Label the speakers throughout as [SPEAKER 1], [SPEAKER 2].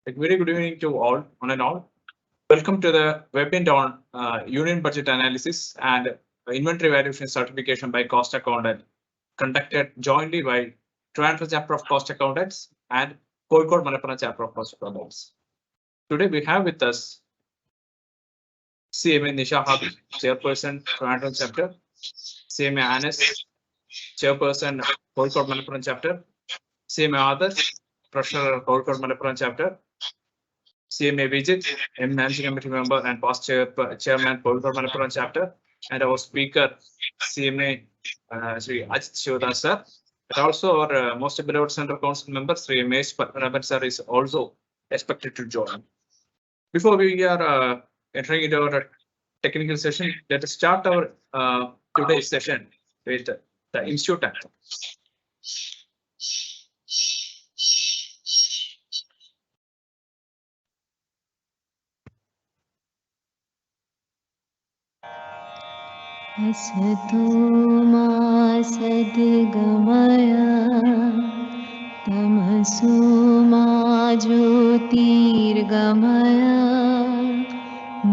[SPEAKER 1] Very good evening to all, one and all. Welcome to the webinar on Union Budget Analysis and Inventory Valuation Certification by Cost Accountant, conducted jointly by Trivandrum Chapter of Cost Accountants and Kozhikode Malappuram Chapter of Cost Accountants. Today we have with us CMA Nisha Habib, Chairperson, Trivandrum Chapter, CMA Anas, Chairperson, Kozhikode Malappuram Chapter, CMA Adarsh, Treasurer, Kozhikode Malappuram Chapter, CMA Vijit, Managing Committee Member and Past Chairman, Kozhikode Malappuram Chapter, and our speaker, CMA Sri Ajit Shivadas sir, and also our most beloved Central Council member, Sri Mesh Padmanabhan sir, is also expected to join. Before we are entering into our technical session, let us start our today's session with the Institute Anthem.
[SPEAKER 2] असतो मा सद्गमय तमसो मा ज्योतिर्गमय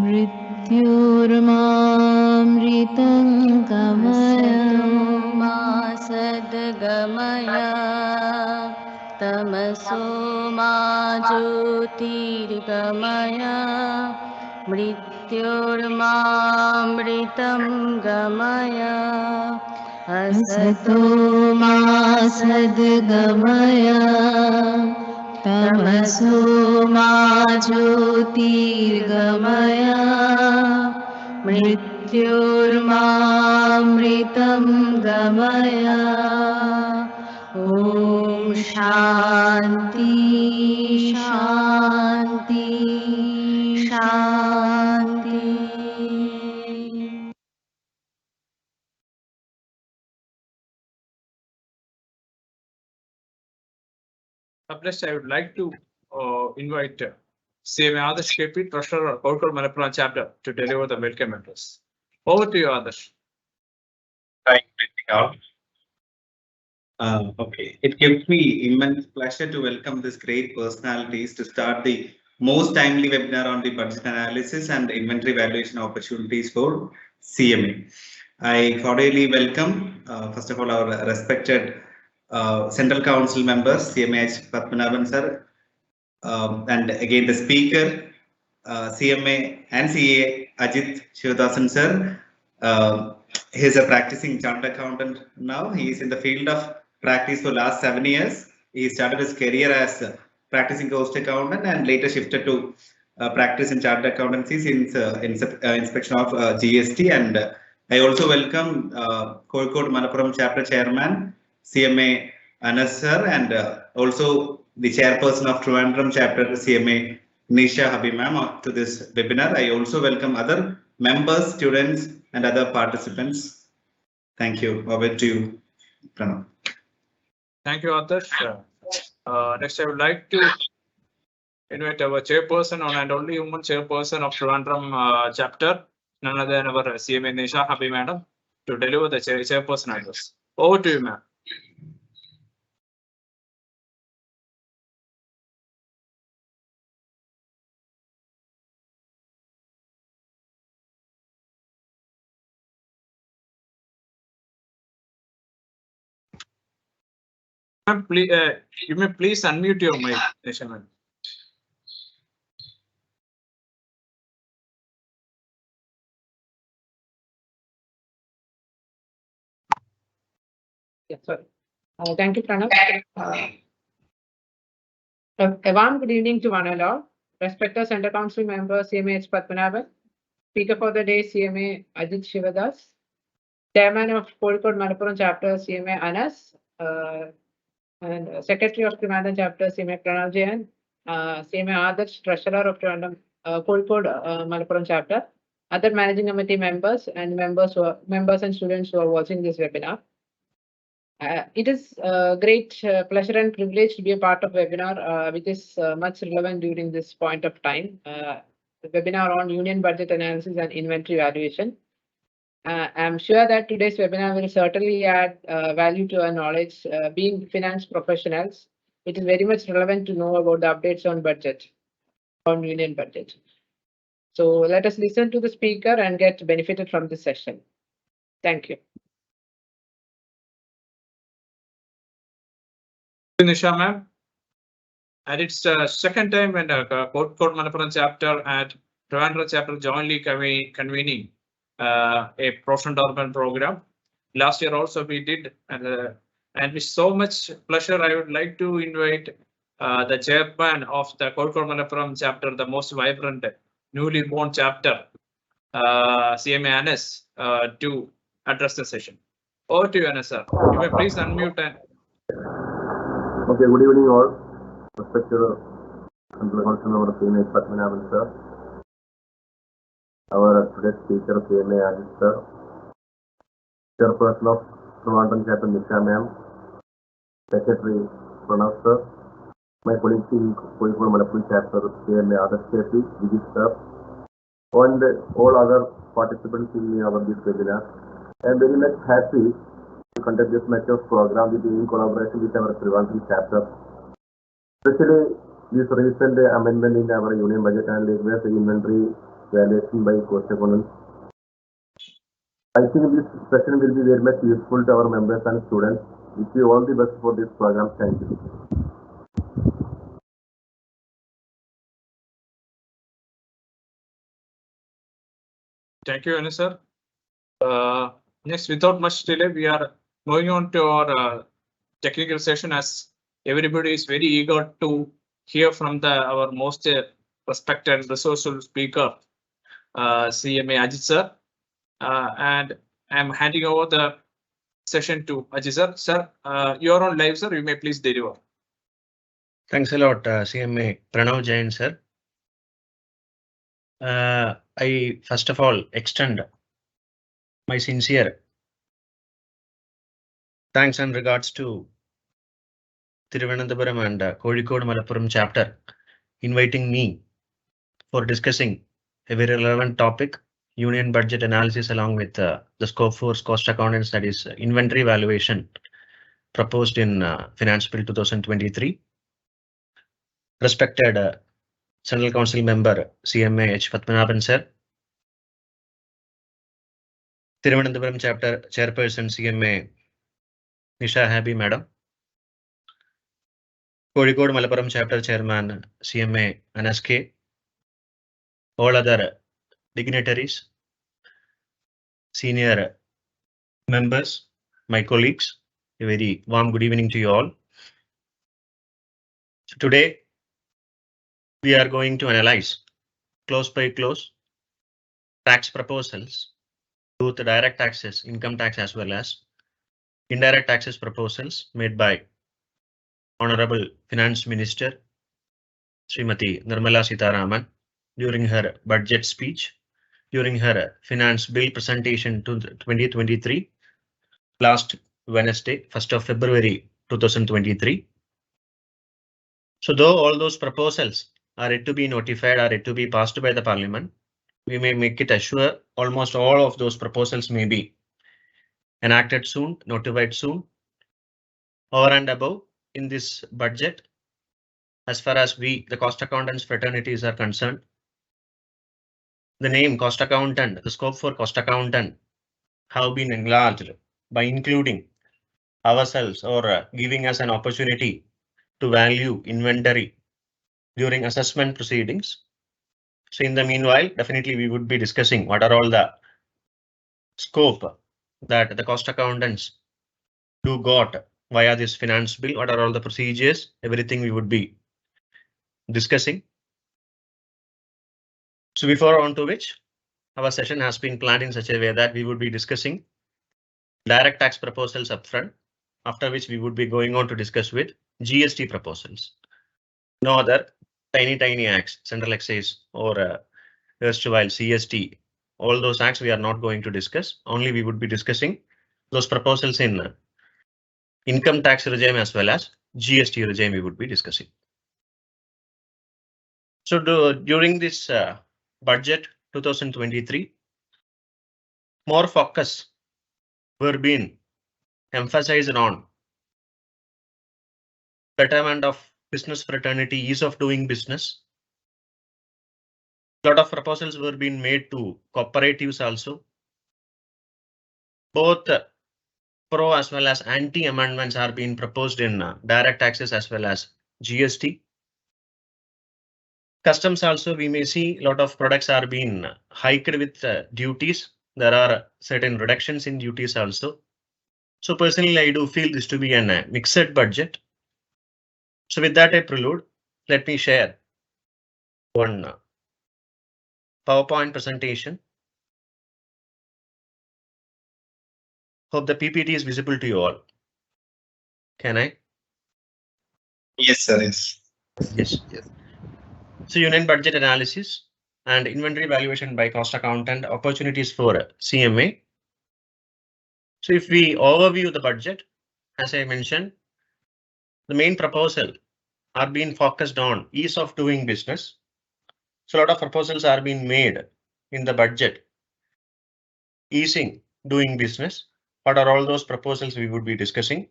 [SPEAKER 2] मृत्योर्मामृतं गमय मा सद्गमय तमसो मा ज्योतिर्गमय मृत्योर्मामृतं गमय असतो मा सद्गमय तमसो मा ज्योतिर्गमय मृत्योर्मामृतं गमय ॐ शान्ति शान्ति शान्ति.
[SPEAKER 1] Up next, I would like to invite CMA Adarsh KP, Treasurer, Kozhikode Malappuram Chapter, to deliver the welcome address. Over to you, Adarsh.
[SPEAKER 3] Thank you. Okay, it gives me immense pleasure to welcome these great personalities to start the most timely webinar on the budget analysis and inventory valuation opportunities for CMA. I cordially welcome, first of all, our respected Central Council members, CMA Padmanabhan sir, and again the speaker, CMA and CA Ajit Shivadas sir. He is a practicing chartered accountant now. He is in the field of practice for last 7 years. He started his career as a practicing cost accountant and later shifted to practice in chartered accountancy since inspection of GST. And I also welcome Kozhikode Malappuram Chapter Chairman CMA Anas sir, and also the chairperson of Trivandrum Chapter CMA Nisha Habib ma'am to this webinar. I also welcome other members, students, and other participants. Thank you. Over to you, Pranav.
[SPEAKER 1] Thank you, Adarsh. Next, I would like to invite our chairperson and only human chairperson of Trivandrum Chapter, none other than our CMA Nisha Habib madam, to deliver the chairperson address. Over to you, ma'am. Please, you may please unmute your mic, Nisha ma'am.
[SPEAKER 4] Yes, sorry. Thank you, Pranav. A warm good evening to one and all. Respected Central Council member CMA Padmanabhan, Speaker for the day CMA Ajit Shivadas, Chairman of Kozhikode Malappuram Chapter CMA Anas, and Secretary of Trivandrum Chapter CMA Pranav Jain, CMA Adarsh, Treasurer of Trivandrum Kozhikode Malappuram Chapter, other Managing Committee members and members and students who are watching this webinar. It is a great pleasure and privilege to be a part of webinar, which is much relevant during this point of time. The webinar on union budget analysis and inventory valuation. I'm sure that today's webinar will certainly add value to our knowledge. Being finance professionals, it is very much relevant to know about the updates on budget. on union budget. So let us listen to the speaker and get benefited from this session. Thank you.
[SPEAKER 1] Nisha ma'am. And it's the second time when the Code Malappuram chapter and Trivandrum chapter jointly convening a professional development program. Last year also we did, and with so much pleasure, I would like to invite the chairman of the Code Malappuram chapter, the most vibrant, newly born chapter, CMA Anas, to address the session. Over to you, Anas, sir. You may please unmute and.
[SPEAKER 5] Okay, good evening all. Respected Central Council of CMA Padmanabhan sir, our today's speaker CMA Ajit sir, Chairperson of Trivandrum Chapter Nisha ma'am, Secretary Pranav sir, my colleagues in Kozhikode Malappuram Chapter CMA Adarsh KP, Vijit sir, and all other participants in our this webinar. I am very much happy to conduct this much of program in collaboration with our Trivandrum Chapter. Especially this recent amendment in our union budget and request inventory valuation by cost accountants. I think this session will be very much useful to our members and students. Wish you all the best for this program. Thank you.
[SPEAKER 1] Thank you, Anas sir. Next, without much delay, we are moving on to our technical session, as everybody is very eager to hear from our most respected and resourceful speaker, CMA Ajit sir. And I'm handing over the session to Ajit sir. Sir, you're on live, sir. You may please deliver.
[SPEAKER 6] Thanks a lot, CMA Pranav Jain sir. I first of all extend my sincere thanks and regards to Thiruvananthapuram and Kozhikode Malappuram chapter inviting me for discussing a very relevant topic, union budget analysis, along with the scope for cost accountants, that is inventory valuation, proposed in Finance Bill 2023. Respected Central Council member CMA H. Padmanabhan sir, Thiruvananthapuram chapter chairperson CMA Nisha Habi madam, Kozhikode Malappuram chapter chairman CMA Anas K, all other dignitaries, senior members, my colleagues, a very warm good evening to you all. So today we are going to analyze close by close tax proposals, both the direct taxes, income tax, as well as indirect taxes proposals made by Honorable Finance Minister Srimati Nirmala Sitharaman during her budget speech, during her finance bill presentation to 2023 last Wednesday, 1st of February 2023. So though all those proposals are yet to be notified, are yet to be passed by the Parliament, we may make it assure almost all of those proposals may be enacted soon, notified soon. Over and above, in this budget, as far as we, the cost accountants fraternities, are concerned, the name cost accountant, the scope for cost accountant have been enlarged by including ourselves, or giving us an opportunity to value inventory during assessment proceedings. So in the meanwhile, definitely we would be discussing what are all the scope that the cost accountants do got via this finance bill, what are all the procedures, everything we would be discussing. So before on to which, our session has been planned in such a way that we would be discussing direct tax proposals upfront, after which we would be going on to discuss with GST proposals. No other tiny acts, central excise or erstwhile CST, all those acts we are not going to discuss. Only we would be discussing those proposals in income tax regime as well as GST regime we would be discussing. So during this budget 2023, more focus were being emphasized on betterment of business fraternity, ease of doing business, Lot of proposals were being made to cooperatives also. Both pro as well as anti amendments are being proposed in direct taxes as well as GST. Customs also, we may see a lot of products are being hiked with duties. There are certain reductions in duties also. So personally, I do feel this to be a mixed budget. So with that, I prelude, let me share one PowerPoint presentation. Hope the PPT is visible to you all. Can I?
[SPEAKER 3] Yes, sir. Yes.
[SPEAKER 6] Yes. So union budget analysis and inventory valuation by cost accountant, opportunities for CMA. So if we overview the budget, as I mentioned, the main proposal are being focused on ease of doing business. So a lot of proposals are being made in the budget, easing doing business. What are all those proposals we would be discussing?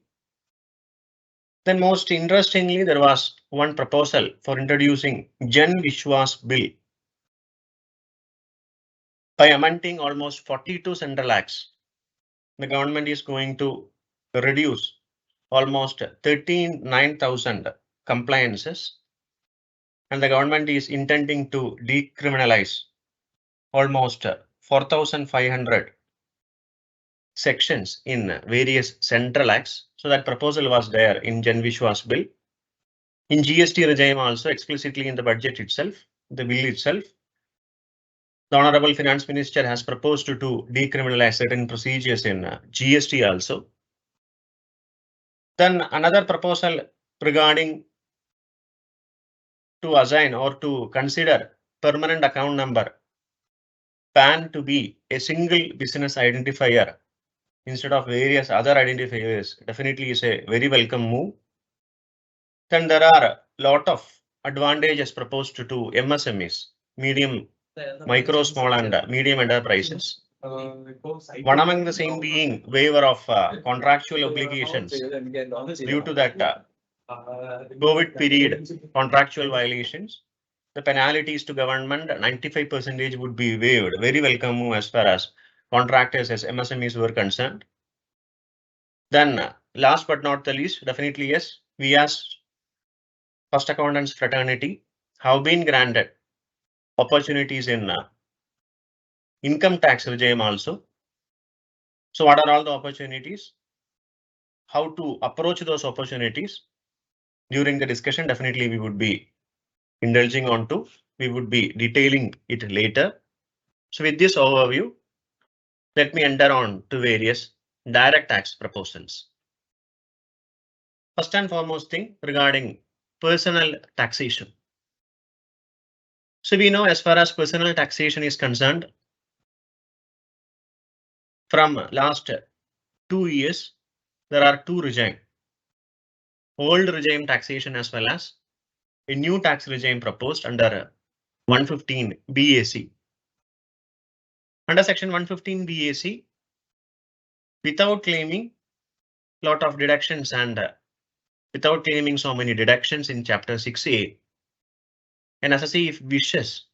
[SPEAKER 6] Then most interestingly, there was one proposal for introducing Jan Vishwas bill. By amending almost 42 central acts, the government is going to reduce almost 39,000 compliances, and the government is intending to decriminalize almost 4,500 sections in various central acts. So that proposal was there in Jan Vishwas bill. In GST regime also explicitly in the budget itself, the bill itself. The Honorable Finance Minister has proposed to decriminalize certain procedures in GST also. Then another proposal regarding to assign or to consider permanent account number PAN to be a single business identifier instead of various other identifiers definitely is a very welcome move. Then there are a lot of advantages proposed to MSMEs, medium, micro, small and medium enterprises. One among the same being waiver of contractual obligations due to that COVID period contractual violations. The penalties to government 95% would be waived. Very welcome move as far as contractors as MSMEs were concerned. Then last but not the least, definitely yes, we as First Accountants Fraternity have been granted opportunities in income tax regime also. So what are all the opportunities? How to approach those opportunities? During the discussion, definitely we would be indulging onto, we would be detailing it later. So with this overview, let me enter on to various direct tax proposals. First and foremost thing regarding personal taxation. So we know as far as personal taxation is concerned, from last 2 years, there are two regimes. Old regime taxation as well as a new tax regime proposed under 115 BAC. Under section 115 BAC, without claiming lot of deductions and without claiming so many deductions in chapter 6A, an assessee if wishes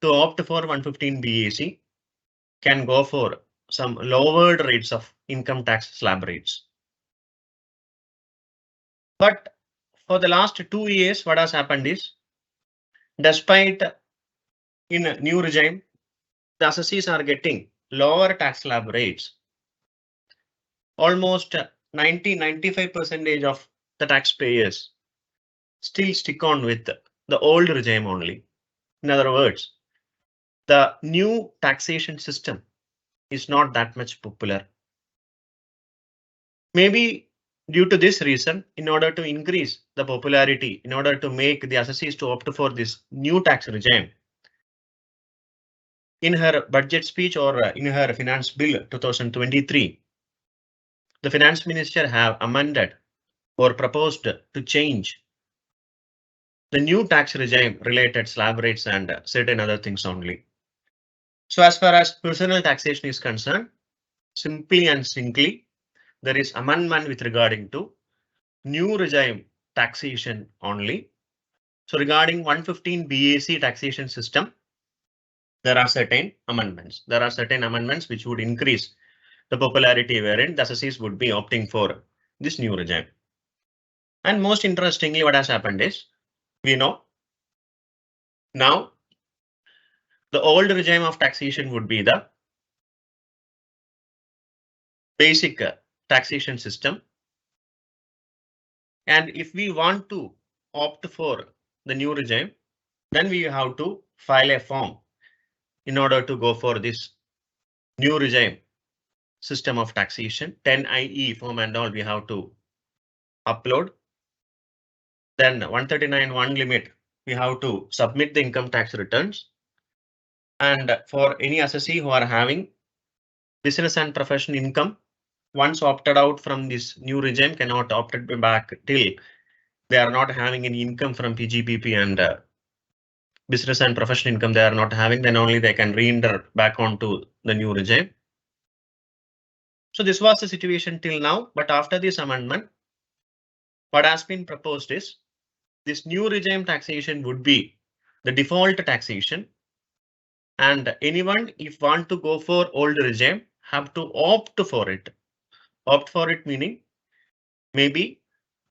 [SPEAKER 6] to opt for 115 BAC can go for some lowered rates of income tax slab rates. But for the last 2 years, what has happened is, despite in new regime, the assessees are getting lower tax slab rates. Almost 90-95% of the taxpayers still stick on with the old regime only. In other words, the new taxation system is not that much popular. Maybe due to this reason, in order to increase the popularity, in order to make the assessees to opt for this new tax regime, in her budget speech or in her finance bill 2023, the finance minister have amended or proposed to change the new tax regime related slab rates and certain other things only. So as far as personal taxation is concerned, simply and simply, there is amendment with regarding to new regime taxation only. So regarding 115 BAC taxation system, there are certain amendments. There are certain amendments which would increase the popularity wherein the assessees would be opting for this new regime. And most interestingly, what has happened is, we know now the old regime of taxation would be the basic taxation system. And if we want to opt for the new regime, then we have to file a form in order to go for this new regime system of taxation. 10IE form and all we have to upload. Then 139(1) limit, we have to submit the income tax returns. And for any assessee who are having business and profession income, once opted out from this new regime, cannot opt it back till they are not having any income from PGPP and business and profession income they are not having, then only they can re-enter back onto the new regime. So this was the situation till now, but after this amendment, what has been proposed is this new regime taxation would be the default taxation, and anyone if want to go for old regime have to opt for it. Opt for it meaning maybe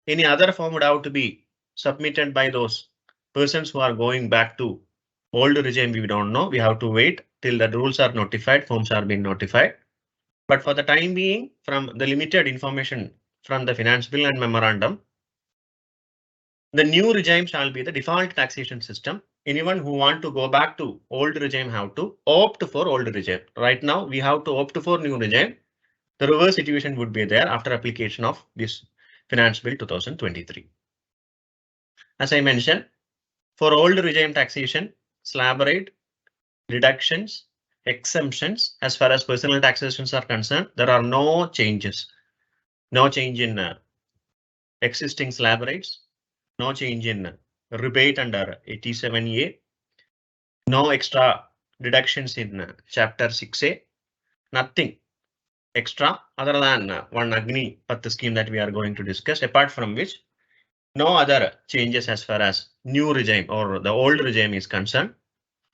[SPEAKER 6] any other form would have to be submitted by those persons who are going back to old regime. We don't know. We have to wait till the rules are notified, forms are being notified. But for the time being, from the limited information from the finance bill and memorandum, the new regime shall be the default taxation system. Anyone who want to go back to old regime have to opt for old regime. Right now, we have to opt for new regime. The reverse situation would be there after application of this finance bill 2023. As I mentioned, for old regime taxation, slab rate, deductions, exemptions, as far as personal taxations are concerned, there are no changes. No change in existing slab rates, no change in rebate under 87A, no extra deductions in chapter 6A, nothing extra other than one Agni Path scheme that we are going to discuss, apart from which no other changes as far as new regime or the old regime is concerned.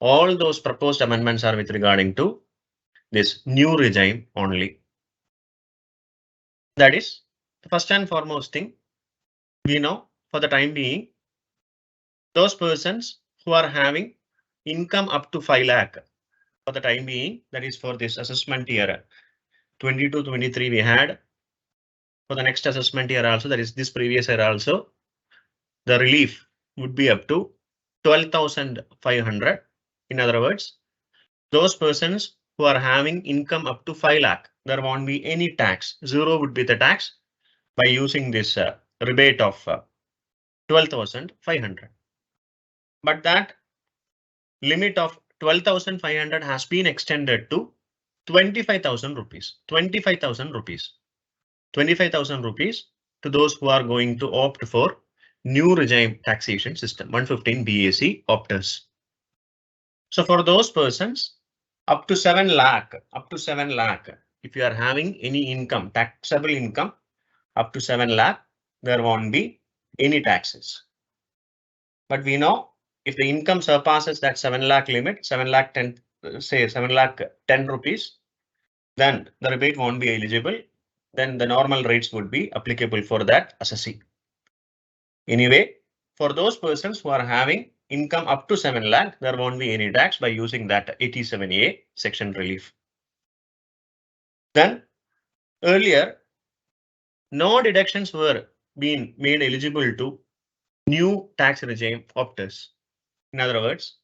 [SPEAKER 6] All those proposed amendments are with regarding to this new regime only. That is the first and foremost thing. We know for the time being, those persons who are having income up to 5 lakh for the time being, that is for this assessment year 22-23 we had. For the next assessment year also, that is this previous year also, the relief would be up to 12,500. In other words, those persons who are having income up to 5 lakh, there won't be any tax. Zero would be the tax by using this rebate of 12,500. But that limit of 12,500 has been extended to 25,000 rupees. 25,000 rupees. 25,000 rupees to those who are going to opt for new regime taxation system 115 BAC opters. So for those persons up to 7 lakh, if you are having any income, taxable income up to 7 lakh, there won't be any taxes. But we know if the income surpasses that 7 lakh limit, 7 lakh 10, say 7 lakh 10 rupees, then the rebate won't be eligible. Then the normal rates would be applicable for that assessee. Anyway, for those persons who are having income up to 7 lakh, there won't be any tax by using that 87A section relief. Then earlier, no deductions were being made eligible to new tax regime opters. In other words,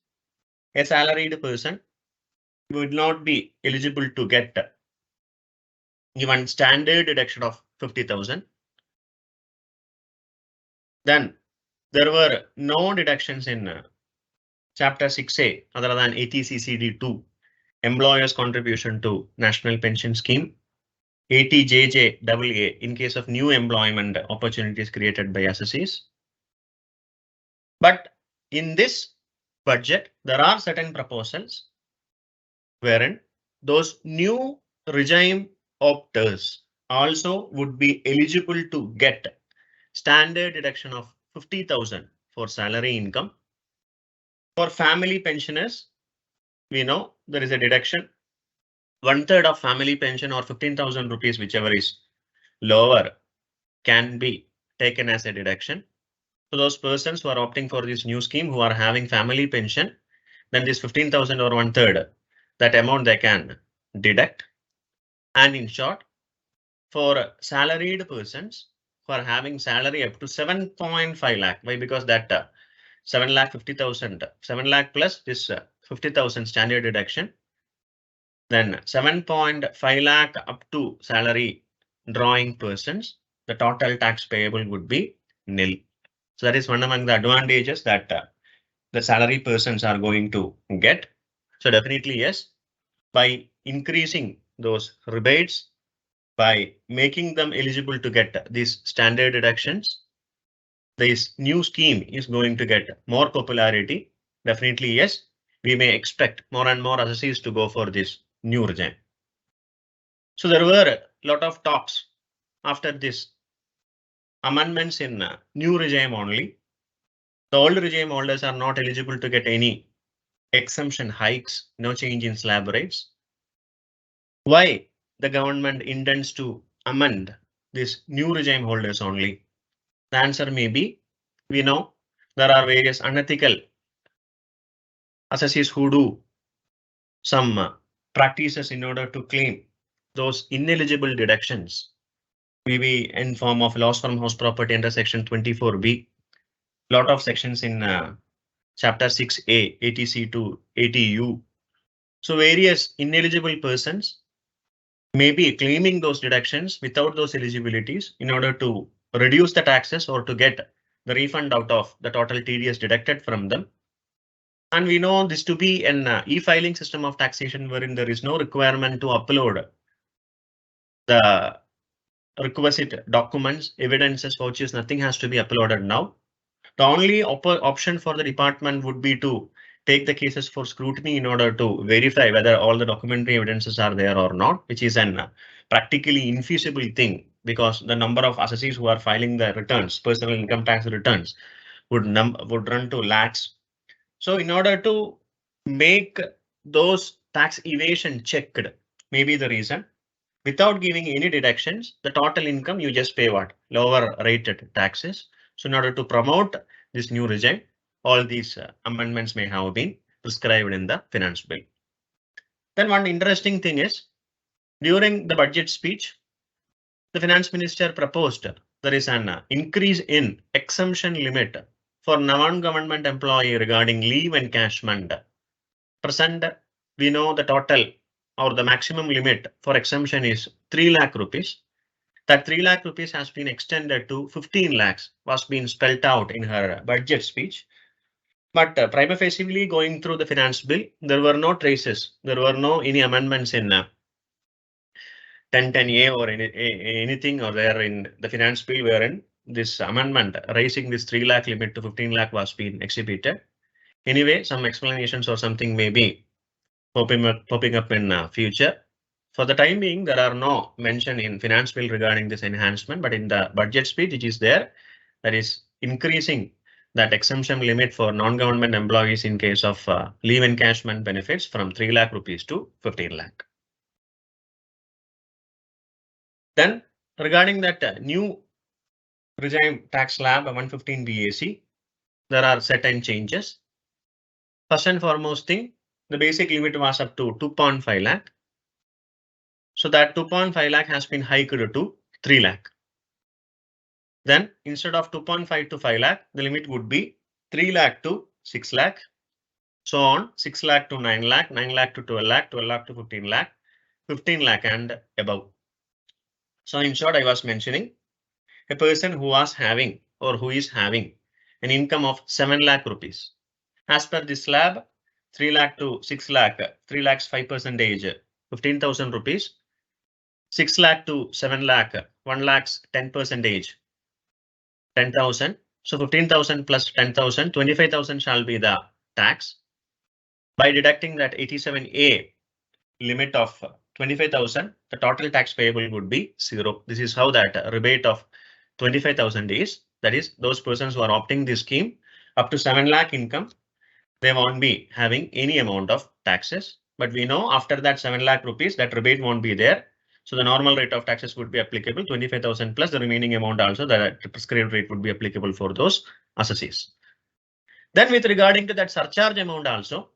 [SPEAKER 6] a salaried person would not be eligible to get given standard deduction of 50,000. Then there were no deductions in chapter 6A other than ATCCD2, employer's contribution to national pension scheme, ATJJAA in case of new employment opportunities created by assessees. But in this budget, there are certain proposals wherein those new regime opters also would be eligible to get standard deduction of 50,000 for salary income. For family pensioners, we know there is a deduction. 1/3 of family pension or 15,000 rupees, whichever is lower, can be taken as a deduction. So those persons who are opting for this new scheme who are having family pension, then this 15,000 or 1/3, that amount they can deduct. And in short, for salaried persons who are having salary up to 7.5 lakh, why? Because that 7 lakh 50,000, 7 lakh plus this 50,000 standard deduction, then 7.5 lakh up to salary drawing persons, the total tax payable would be nil. So that is one among the advantages that the salary persons are going to get. So definitely yes, by increasing those rebates, by making them eligible to get these standard deductions, this new scheme is going to get more popularity. Definitely yes, we may expect more and more assessees to go for this new regime. So there were a lot of talks after this amendments in new regime only. The old regime holders are not eligible to get any exemption hikes, no change in slab rates. Why the government intends to amend this new regime holders only? The answer may be, we know there are various unethical assessees who do some practices in order to claim those ineligible deductions, maybe in form of loss from house property under section 24B, lot of sections in chapter 6A, 80C to 80U. So various ineligible persons may be claiming those deductions without those eligibilities in order to reduce the taxes or to get the refund out of the total TDS deducted from them. And we know this to be an e-filing system of taxation wherein there is no requirement to upload the requisite documents, evidences, vouchers, nothing has to be uploaded now. The only option for the department would be to take the cases for scrutiny in order to verify whether all the documentary evidences are there or not, which is an practically infeasible thing because the number of assessees who are filing the returns, personal income tax returns, would run to lakhs. So in order to make those tax evasion checked, maybe the reason, without giving any deductions, the total income you just pay what? Lower rated taxes. So in order to promote this new regime, all these amendments may have been prescribed in the finance bill. Then one interesting thing is, during the budget speech, the finance minister proposed there is an increase in exemption limit for non-government employee regarding leave encashment. Present, we know the total or the maximum limit for exemption is 3 lakh rupees. That 3 lakh rupees has been extended to 15 lakhs, was being spelled out in her budget speech. But prima facie going through the finance bill, there were no traces. There were no any amendments in 1010A or anything or there in the finance bill wherein this amendment raising this 3 lakh limit to 15 lakh was being exhibited. Anyway, some explanations or something may be popping up in future. For the time being, there are no mention in finance bill regarding this enhancement, but in the budget speech, it is there. That is increasing that exemption limit for non-government employees in case of leave encashment benefits from 3 lakh rupees to 15 lakh. Then regarding that new regime tax slab 115 BAC, there are certain changes. First and foremost thing, the basic limit was up to 2.5 lakh. So that 2.5 lakh has been hiked to 3 lakh. Then instead of 2.5 to 5 lakh, the limit would be 3 lakh to 6 lakh. So on 6 lakh to 9 lakh, 9 lakh to 12 lakh, 12 lakh to 15 lakh, 15 lakh and above. So in short, I was mentioning a person who was having or who is having an income of 7 lakh rupees. As per this slab, 3 lakh to 6 lakh, 3 lakhs 5%, 15,000 rupees. 6 lakh to 7 lakh, 1 lakhs 10%, 10,000. So 15,000 plus 10,000, 25,000 shall be the tax. By deducting that 87A limit of 25,000, the total tax payable would be 0. This is how that rebate of 25,000 is. That is, those persons who are opting this scheme up to 7 lakh income, they won't be having any amount of taxes. But we know after that 7 lakh rupees, that rebate won't be there. So the normal rate of taxes would be applicable, 25,000 plus the remaining amount also, the prescribed rate would be applicable for those assessees. Then with regarding to that surcharge amount also,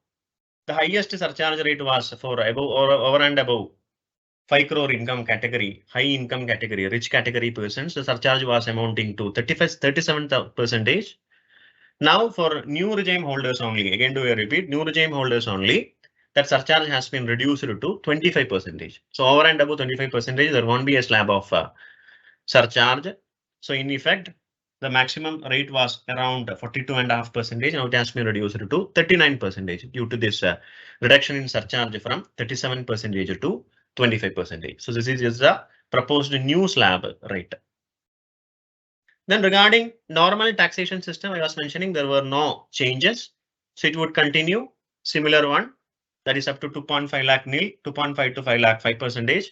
[SPEAKER 6] the highest surcharge rate was for above or over and above 5 crore income category, high income category, rich category persons. The surcharge was amounting to 37%. Now for new regime holders only, again do a repeat, new regime holders only, that surcharge has been reduced to 25%. So over and above 25%, there won't be a slab of surcharge. So in effect, the maximum rate was around 42.5%. Now it has been reduced to 39% due to this reduction in surcharge from 37% to 25%. So this is just the proposed new slab rate. Then regarding normal taxation system, I was mentioning there were no changes. So it would continue similar one, that is up to 2.5 lakh nil, 2.5 to 5 lakh 5%,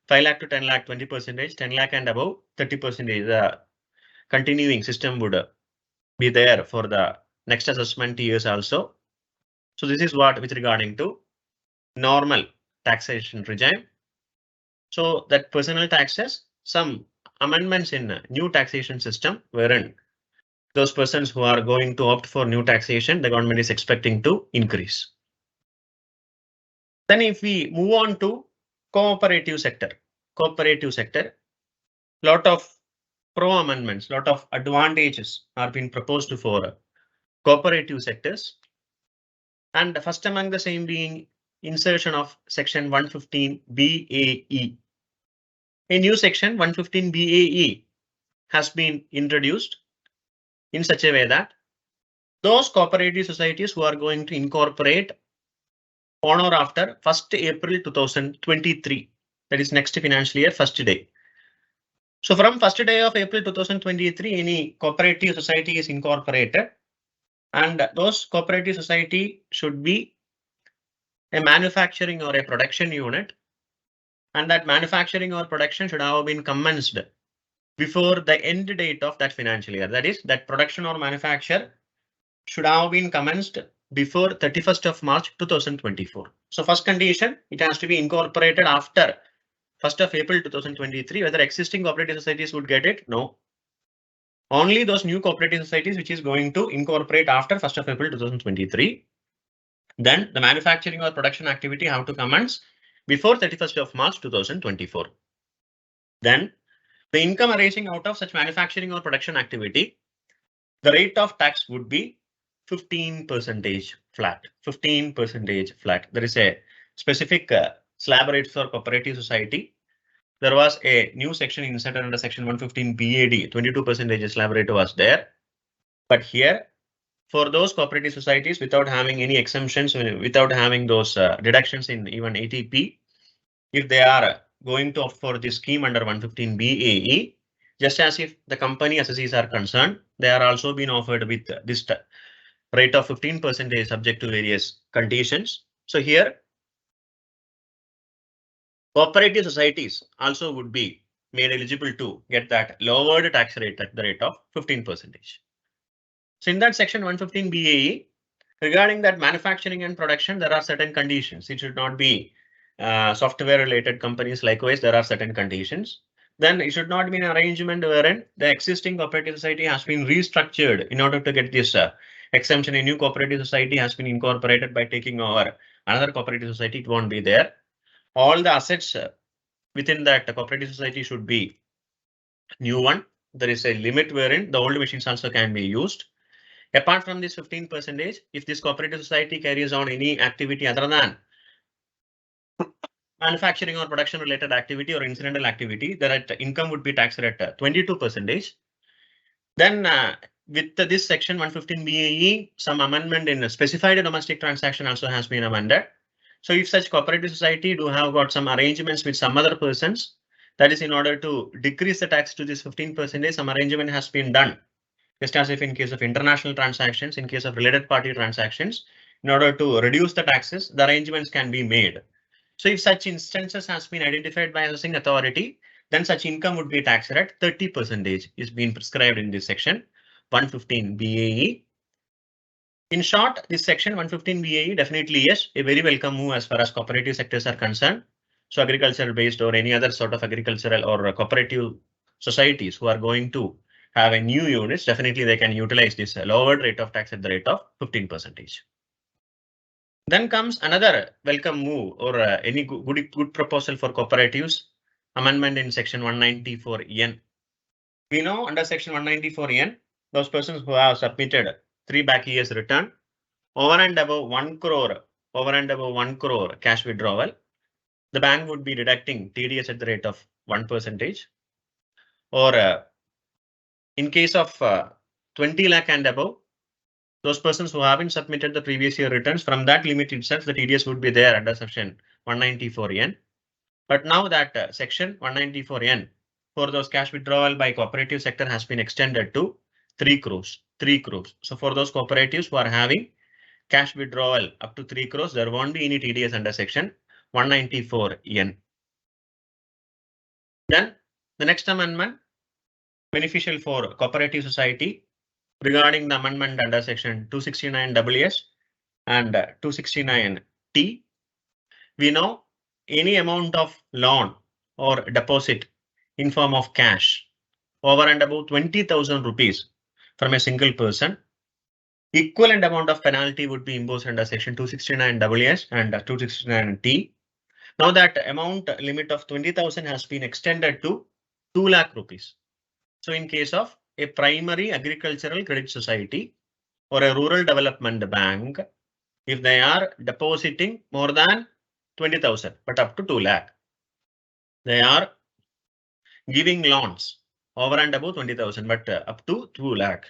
[SPEAKER 6] 5 lakh to 10 lakh 20%, 10 lakh and above 30%. The continuing system would be there for the next assessment years also. So this is what with regarding to normal taxation regime. So that personal taxes, some amendments in new taxation system wherein those persons who are going to opt for new taxation, the government is expecting to increase. Then if we move on to cooperative sector, lot of pro amendments, lot of advantages are being proposed for cooperative sectors. And first among the same being insertion of section 115 BAE. A new section 115 BAE has been introduced in such a way that those cooperative societies who are going to incorporate on or after 1st April 2023, that is next financial year, first day. So from first day of April 2023, any cooperative society is incorporated, and those cooperative society should be a manufacturing or a production unit, and that manufacturing or production should have been commenced before the end date of that financial year. That is, that production or manufacture should have been commenced before 31st of March 2024. So first condition, it has to be incorporated after 1st of April 2023. Whether existing cooperative societies would get it? No. Only those new cooperative societies which is going to incorporate after 1st of April 2023. Then the manufacturing or production activity have to commence before 31st of March 2024. Then the income arising out of such manufacturing or production activity, the rate of tax would be 15% flat. 15% flat. There is a specific slab rate for cooperative society. There was a new section inserted under section 115 BAD. 22% slab rate was there. But here, for those cooperative societies without having any exemptions, without having those deductions in even ATP, if they are going to opt for this scheme under 115 BAE, just as if the company assessees are concerned, they are also being offered with this rate of 15% subject to various conditions. So here, cooperative societies also would be made eligible to get that lowered tax rate at the rate of 15%. So in that section 115 BAE, regarding that manufacturing and production, there are certain conditions. It should not be software related companies. Likewise, there are certain conditions. Then it should not be an arrangement wherein the existing cooperative society has been restructured in order to get this exemption. A new cooperative society has been incorporated by taking over another cooperative society. It won't be there. All the assets within that cooperative society should be new one. There is a limit wherein the old machines also can be used. Apart from this 15%, if this cooperative society carries on any activity other than manufacturing or production related activity or incidental activity, that income would be taxed at 22%. Then with this section 115 BAE, some amendment in specified domestic transaction also has been amended. So if such cooperative society do have got some arrangements with some other persons, that is in order to decrease the tax to this 15%, some arrangement has been done. Just as if in case of international transactions, in case of related party transactions, in order to reduce the taxes, the arrangements can be made. So if such instances has been identified by assessing authority, then such income would be taxed at 30% is being prescribed in this section 115 BAE. In short, this section 115 BAE definitely yes, a very welcome move as far as cooperative sectors are concerned. So agricultural based or any other sort of agricultural or cooperative societies who are going to have a new units, definitely they can utilize this lowered rate of tax at the rate of 15%. Then comes another welcome move or any good proposal for cooperatives, amendment in section 194N. We know under section 194N, those persons who have submitted 3 back years return over and above 1 crore cash withdrawal, the bank would be deducting TDS at the rate of 1%. Or in case of 20 lakh and above, those persons who haven't submitted the previous year returns, from that limit itself, the TDS would be there under section 194N. But now that section 194N for those cash withdrawal by cooperative sector has been extended to 3 crores. So for those cooperatives who are having cash withdrawal up to 3 crores, there won't be any TDS under section 194N. Then the next amendment, beneficial for cooperative society, regarding the amendment under section 269 WS and 269T. We know any amount of loan or deposit in form of cash over and above 20,000 rupees from a single person, equivalent amount of penalty would be imposed under section 269 WS and 269T. Now that amount limit of 20,000 has been extended to 2 lakh rupees. So in case of a primary agricultural credit society or a rural development bank, if they are depositing more than 20,000 but up to 2 lakh, they are giving loans over and above 20,000 but up to 2 lakh,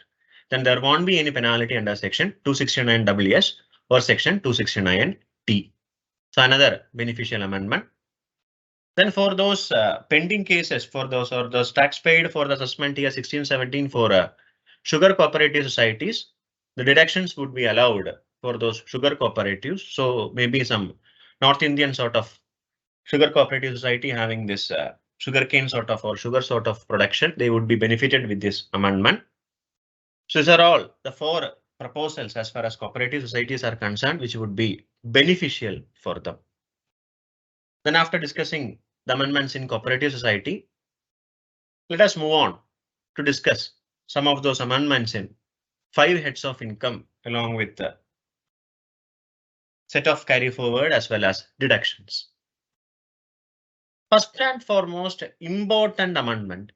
[SPEAKER 6] then there won't be any penalty under section 269 WS or section 269T. So another beneficial amendment. Then for those pending cases, for those or those tax paid for the assessment year 16-17 for sugar cooperative societies, the deductions would be allowed for those sugar cooperatives. So maybe some North Indian sort of sugar cooperative society having this sugarcane sort of or sugar sort of production, they would be benefited with this amendment. So these are all the 4 proposals as far as cooperative societies are concerned, which would be beneficial for them. Then after discussing the amendments in cooperative society, let us move on to discuss some of those amendments in 5 heads of income along with the set of carry forward as well as deductions. First and foremost, important amendment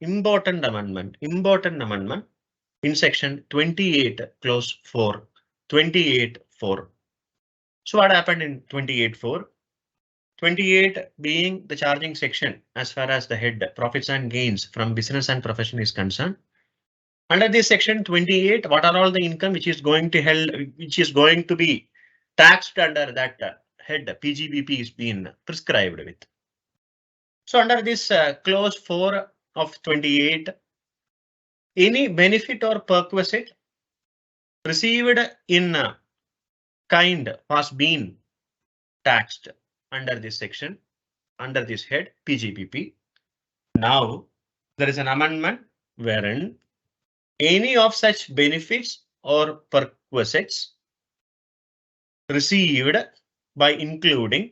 [SPEAKER 6] in section 28 clause 4, 28.4. So what happened in 28.4? 28 being the charging section as far as the head profits and gains from business and profession is concerned. Under this section 28, what are all the income which is going to be taxed under that head PGBP is being prescribed with. So under this clause 4 of 28, any benefit or perquisite received in kind was being taxed under this section, under this head PGBP. Now there is an amendment wherein any of such benefits or perquisites received by including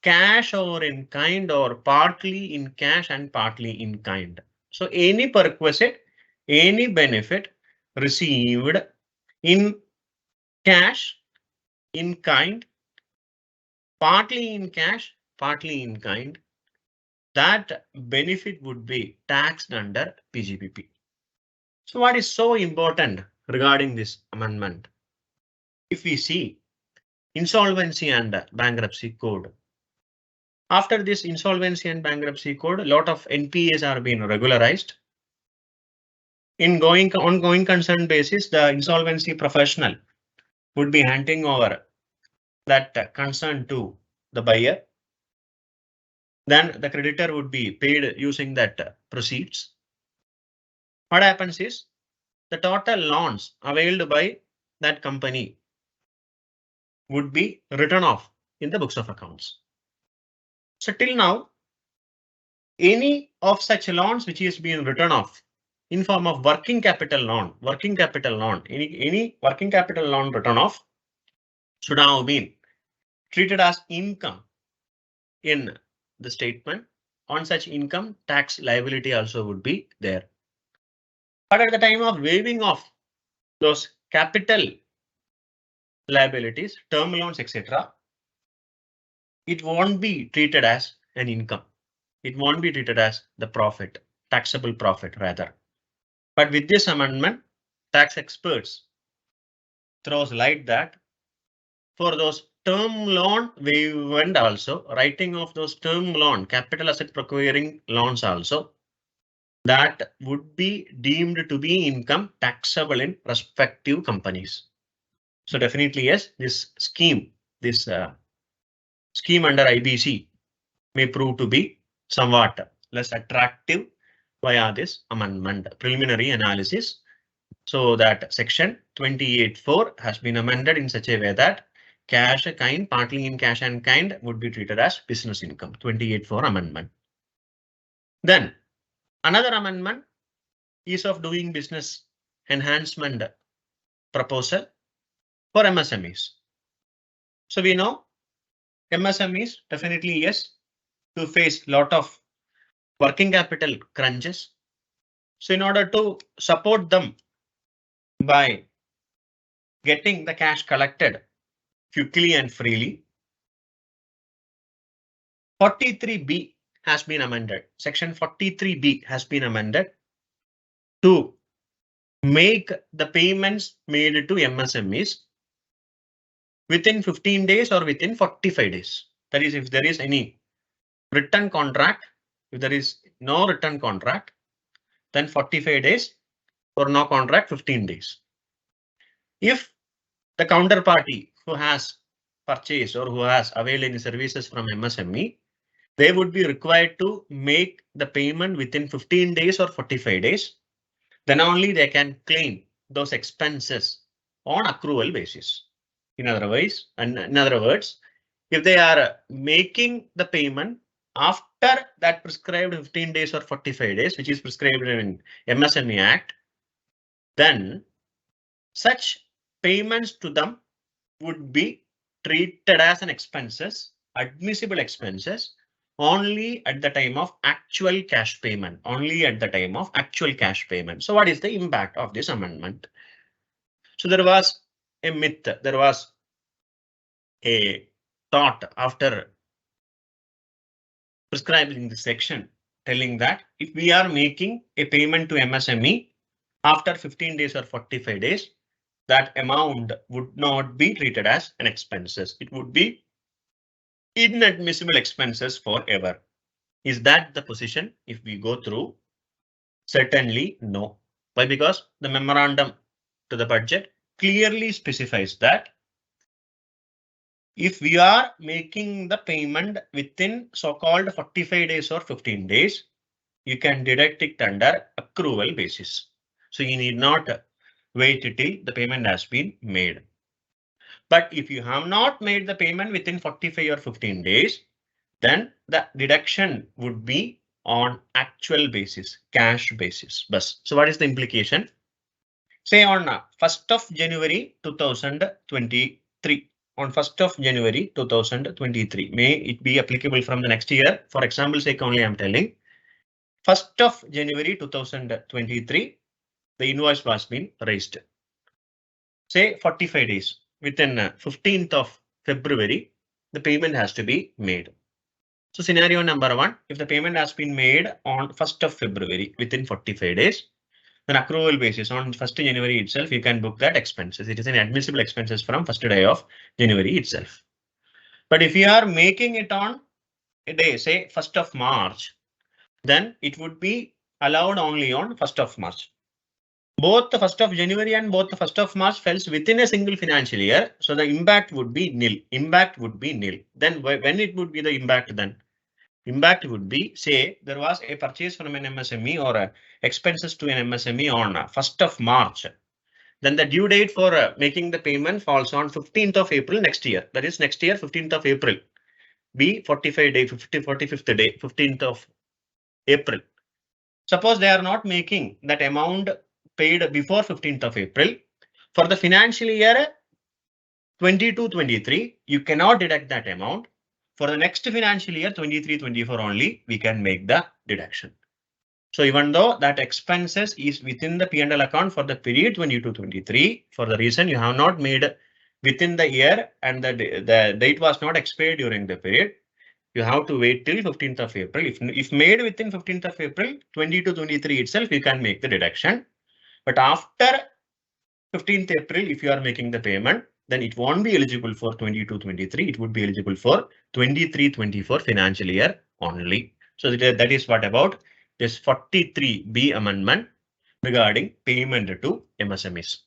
[SPEAKER 6] cash or in kind or partly in cash and partly in kind. So any perquisite, any benefit received in cash, in kind, partly in cash, partly in kind, that benefit would be taxed under PGBP. So what is so important regarding this amendment? If we see insolvency and bankruptcy code, after this insolvency and bankruptcy code, a lot of NPAs are being regularized. In ongoing concern basis, the insolvency professional would be handing over that concern to the buyer. Then the creditor would be paid using that proceeds. What happens is the total loans availed by that company would be written off in the books of accounts. So till now, any of such loans which is being written off in form of working capital loan. Any working capital loan written off should now be treated as income in the statement. On such income, tax liability also would be there. But at the time of waiving off those capital liabilities, term loans, etc., it won't be treated as an income. It won't be treated as the profit, taxable profit rather. But with this amendment, tax experts throws light that for those term loan waived also, writing of those term loan, capital asset procuring loans also, that would be deemed to be income taxable in respective companies. So definitely yes, this scheme under IBC may prove to be somewhat less attractive via this amendment preliminary analysis. So that section 28(4) has been amended in such a way that cash kind, partly in cash and kind would be treated as business income. 28(4) amendment. Then another amendment is of doing business enhancement proposal for MSMEs. So we know MSMEs definitely yes to face lot of working capital crunches. So in order to support them by getting the cash collected quickly and freely, 43B has been amended. Section 43B has been amended to make the payments made to MSMEs within 15 days or within 45 days. That is, if there is any written contract, if there is no written contract, then 45 days, or no contract, 15 days. If the counterparty who has purchased or who has availed any services from MSME, they would be required to make the payment within 15 days or 45 days. Then only they can claim those expenses on accrual basis. In other words, if they are making the payment after that prescribed 15 days or 45 days, which is prescribed in MSME Act, then such payments to them would be treated as an expenses, admissible expenses, only at the time of actual cash payment, So what is the impact of this amendment? So there was a myth, there was a thought after prescribing this section telling that if we are making a payment to MSME after 15 days or 45 days, that amount would not be treated as an expenses. It would be inadmissible expenses forever. Is that the position if we go through? Certainly no. Why? Because the memorandum to the budget clearly specifies that if we are making the payment within so-called 45 days or 15 days, you can deduct it under accrual basis. So you need not wait till the payment has been made. But if you have not made the payment within 45 or 15 days, then the deduction would be on actual basis, cash basis. So what is the implication? Say on 1st of January 2023. On 1st of January 2023, may it be applicable from the next year? For example sake only I'm telling. 1st of January 2023, the invoice was been raised. Say 45 days. Within 15th of February, the payment has to be made. So scenario number 1, if the payment has been made on 1st of February within 45 days, then accrual basis on 1st January itself, you can book that expenses. It is an admissible expenses from 1st day of January itself. But if you are making it on a day, say 1st of March, then it would be allowed only on 1st of March. Both the 1st of January and both the 1st of March falls within a single financial year. So the impact would be nil. Then when it would be the impact then? Impact would be, say there was a purchase from an MSME or expenses to an MSME on 1st of March. Then the due date for making the payment falls on 15th of April next year. That is next year 15th of April. Be 45 day, 45th day, 15th of April. Suppose they are not making that amount paid before 15th of April. For the financial year 22-23, you cannot deduct that amount. For the next financial year 23-24 only, we can make the deduction. So even though that expenses is within the P&L account for the period 22-23, for the reason you have not made within the year and the date was not expired during the period, you have to wait till 15th of April. If made within 15th of April 22-23 itself, you can make the deduction. But after 15th April, if you are making the payment, then it won't be eligible for 22-23. It would be eligible for 23-24 financial year only. So that is what about this 43B amendment regarding payment to MSMEs.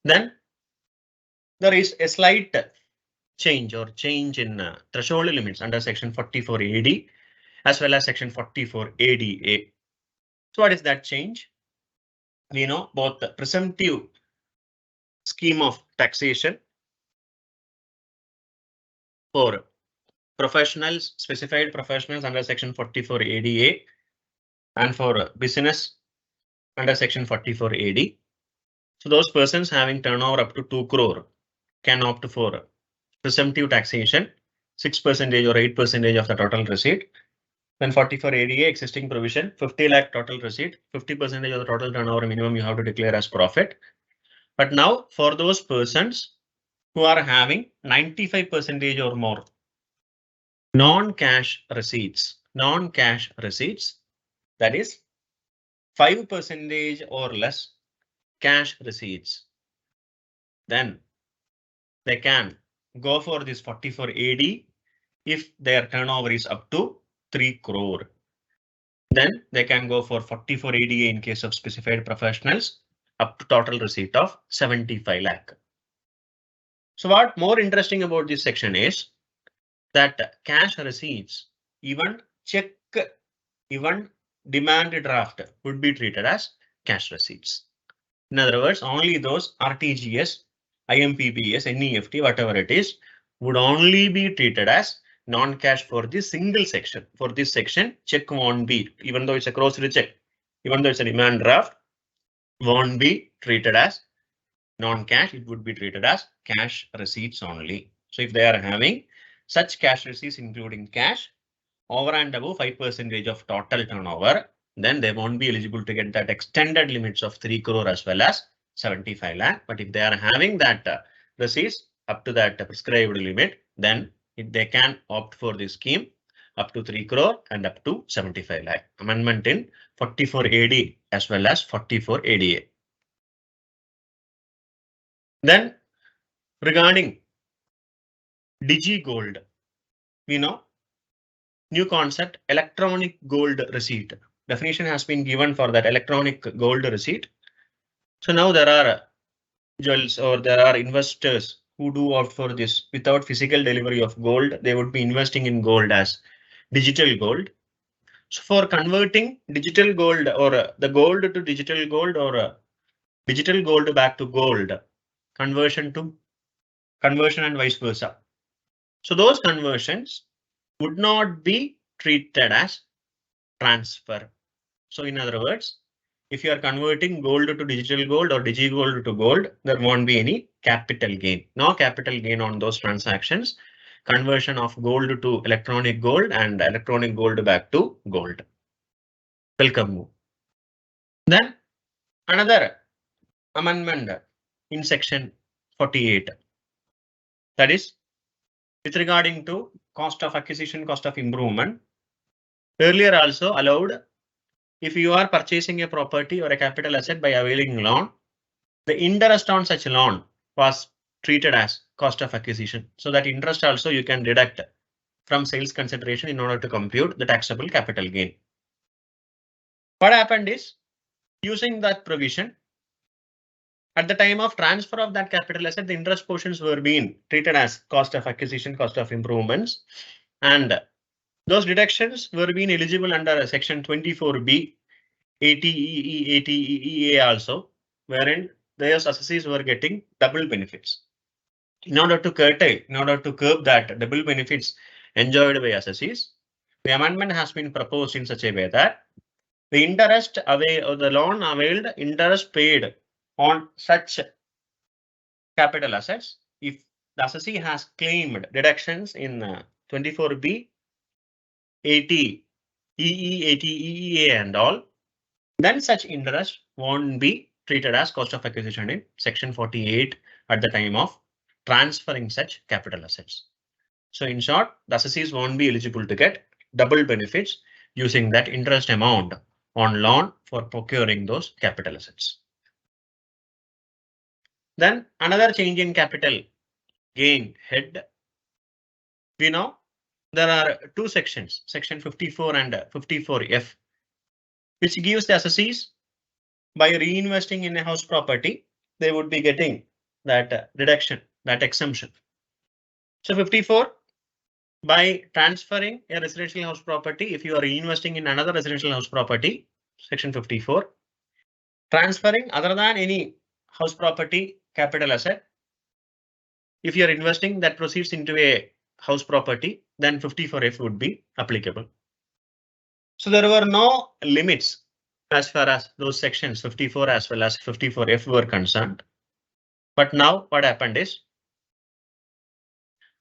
[SPEAKER 6] Then there is a slight change in threshold limits under section 44 AD as well as section 44 ADA. So what is that change? We know both the presumptive scheme of taxation for professionals, specified professionals under section 44 ADA and for business under section 44 AD. So those persons having turnover up to 2 crore can opt for presumptive taxation, 6% or 8% of the total receipt. Then 44 ADA existing provision, 50 lakh total receipt, 50% of the total turnover minimum you have to declare as profit. But now for those persons who are having 95% or more non-cash receipts, that is 5% or less cash receipts, then they can go for this 44 AD if their turnover is up to 3 crore. Then they can go for 44 ADA in case of specified professionals up to total receipt of 75 lakh. So what more interesting about this section is that cash receipts, even check, even demand draft would be treated as cash receipts. In other words, only those RTGS, IMPBS, NEFT, whatever it is, would only be treated as non-cash for this single section. For this section, check won't be, even though it's a grocery check, even though it's a demand draft, won't be treated as non-cash. It would be treated as cash receipts only. So if they are having such cash receipts, including cash, over and above 5% of total turnover, then they won't be eligible to get that extended limits of 3 crore as well as 75 lakh. But if they are having that receipts up to that prescribed limit, then they can opt for this scheme up to 3 crore and up to 75 lakh. Amendment in 44 AD as well as 44 ADA. Then regarding DigiGold, we know new concept, electronic gold receipt. Definition has been given for that electronic gold receipt. So now there are jewels or there are investors who do opt for this without physical delivery of gold. They would be investing in gold as digital gold. So for converting digital gold or the gold to digital gold or digital gold back to gold, conversion and vice versa. So those conversions would not be treated as transfer. So in other words, if you are converting gold to digital gold or DigiGold to gold, there won't be any capital gain. No capital gain on those transactions. Conversion of gold to electronic gold and electronic gold back to gold. Welcome. Then another amendment in section 48. That is with regarding to cost of acquisition, cost of improvement. Earlier also allowed, if you are purchasing a property or a capital asset by availing loan, the interest on such loan was treated as cost of acquisition. So that interest also you can deduct from sales consideration in order to compute the taxable capital gain. What happened is, using that provision, at the time of transfer of that capital asset, the interest portions were being treated as cost of acquisition, cost of improvements, and those deductions were being eligible under section 24B, ATEE, ATEEA also, wherein those assessees were getting double benefits. In order to curb that double benefits enjoyed by assessees, the amendment has been proposed in such a way that The interest or the loan availed interest paid on such capital assets, if the assessee has claimed deductions in 24B, 80, EE, 80, EEA and all, then such interest won't be treated as cost of acquisition in section 48 at the time of transferring such capital assets. So in short, the assessees won't be eligible to get double benefits using that interest amount on loan for procuring those capital assets. Then another change in capital gain head. We know there are two sections, section 54 and 54F, which gives the assessees by reinvesting in a house property, they would be getting that deduction, that exemption. So 54, by transferring a residential house property, if you are reinvesting in another residential house property, section 54, transferring other than any house property capital asset, if you are investing that proceeds into a house property, then 54F would be applicable. So there were no limits as far as those sections 54 as well as 54F were concerned. But now what happened is,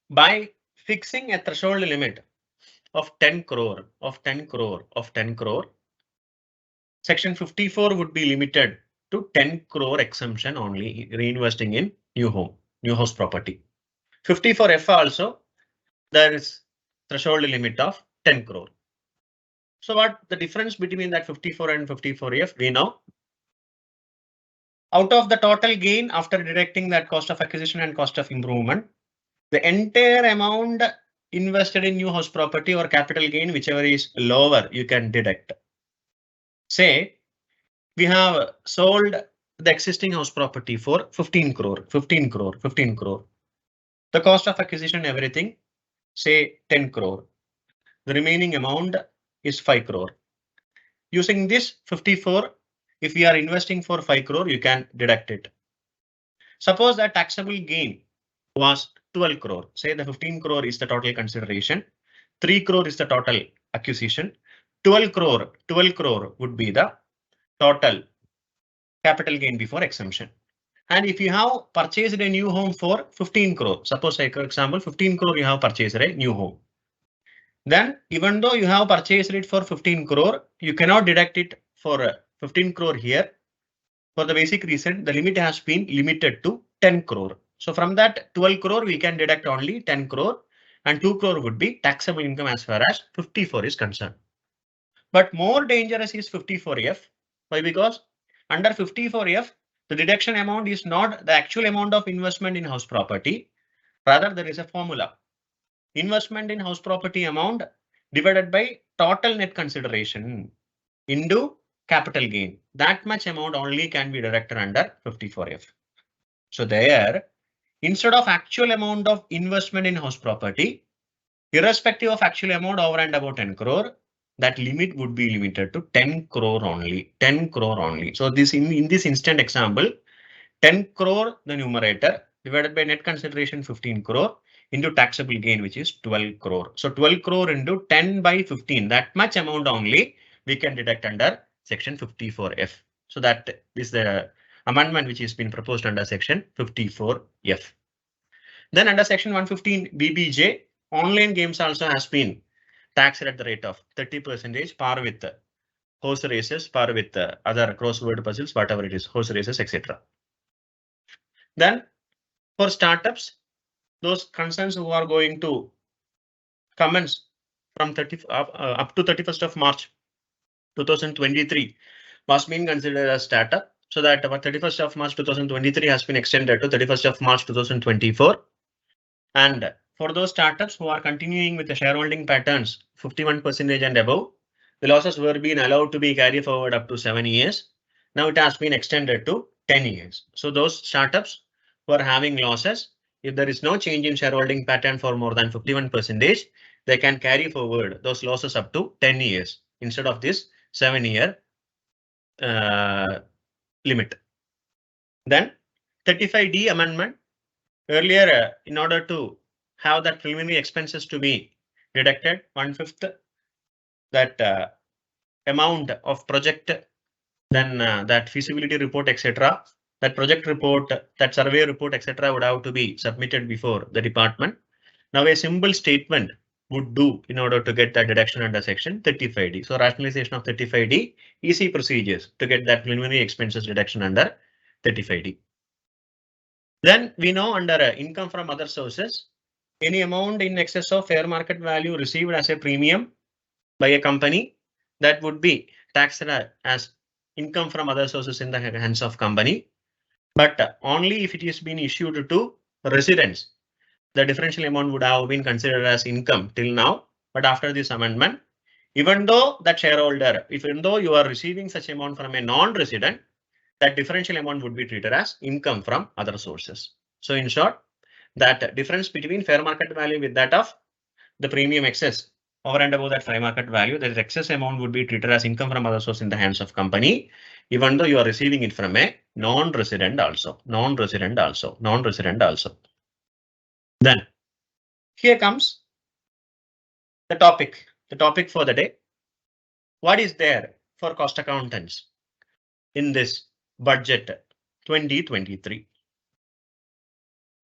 [SPEAKER 6] by fixing a threshold limit of 10 crore, section 54 would be limited to 10 crore exemption only, reinvesting in new house property. 54F also, there is threshold limit of 10 crore. So what the difference between that 54 and 54F, we know. Out of the total gain after deducting that cost of acquisition and cost of improvement, the entire amount invested in new house property or capital gain, whichever is lower, you can deduct. Say we have sold the existing house property for 15 crore. The cost of acquisition, everything, say 10 crore. The remaining amount is 5 crore. Using this 54, if we are investing for 5 crore, you can deduct it. Suppose that taxable gain was 12 crore. Say the 15 crore is the total consideration. 3 crore is the total acquisition. 12 crore would be the total capital gain before exemption. And if you have purchased a new home for 15 crore, suppose for example, 15 crore you have purchased a new home. Then even though you have purchased it for 15 crore, you cannot deduct it for 15 crore here. For the basic reason, the limit has been limited to 10 crore. So from that 12 crore, we can deduct only 10 crore and 2 crore would be taxable income as far as 54 is concerned. But more dangerous is 54F. Why? Because under 54F, the deduction amount is not the actual amount of investment in house property. Rather, there is a formula. Investment in house property amount divided by total net consideration into capital gain. That much amount only can be deducted under 54F. So there, instead of actual amount of investment in house property, irrespective of actual amount over and above 10 crore, that limit would be limited to 10 crore only. 10 crore only. So this in this instant example, 10 crore the numerator divided by net consideration 15 crore into taxable gain, which is 12 crore. So 12 crore into 10 by 15, that much amount only we can deduct under section 54F. So that is the amendment which has been proposed under section 54F. Then under section 115 BBJ, online games also has been taxed at the rate of 30%, par with horse races, par with other crossword puzzles, whatever it is, horse races, etc. Then for startups, those concerns who are going to commence from up to 31st of March 2023 must be considered as startup. So that 31st of March 2023 has been extended to 31st of March 2024. And for those startups who are continuing with the shareholding patterns 51% and above, the losses were being allowed to be carried forward up to 7 years. Now it has been extended to 10 years. So those startups who are having losses, if there is no change in shareholding pattern for more than 51%, they can carry forward those losses up to 10 years instead of this 7-year limit. Then 35D amendment. Earlier, in order to have that preliminary expenses to be deducted, 1/5 that amount of project, then that feasibility report, etc. That project report, that survey report, etc. would have to be submitted before the department. Now a simple statement would do in order to get that deduction under section 35D. So rationalization of 35D, easy procedures to get that preliminary expenses deduction under 35D. Then we know under income from other sources, any amount in excess of fair market value received as a premium by a company, that would be taxed as income from other sources in the hands of company, but only if it has been issued to residents. The differential amount would have been considered as income till now, but after this amendment, even though that shareholder, even though you are receiving such amount from a non-resident, that differential amount would be treated as income from other sources. So in short, that difference between fair market value with that of the premium excess over and above that fair market value, that excess amount would be treated as income from other source in the hands of company, even though you are receiving it from a non-resident also, non-resident also, non-resident also. Then here comes the topic for the day. What is there for cost accountants in this budget 2023?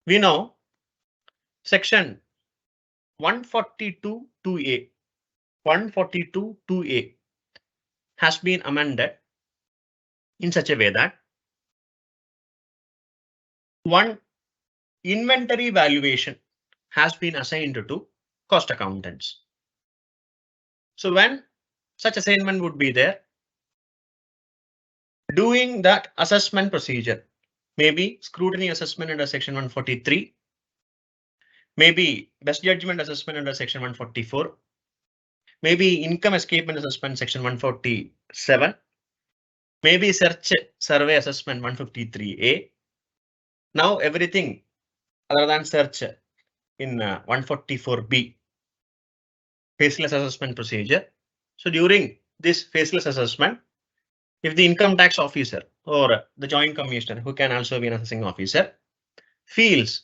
[SPEAKER 6] We know section 142(2)(a), 142(2)(a has been amended in such a way that one inventory valuation has been assigned to cost accountants. So when such assignment would be there, doing that assessment procedure, maybe scrutiny assessment under section 143, maybe best judgment assessment under section 144, maybe income escapement assessment section 147, maybe search survey assessment 153A. Now everything other than search in 144B, faceless assessment procedure. So during this faceless assessment, if the income tax officer or the joint commissioner, who can also be an assessing officer, feels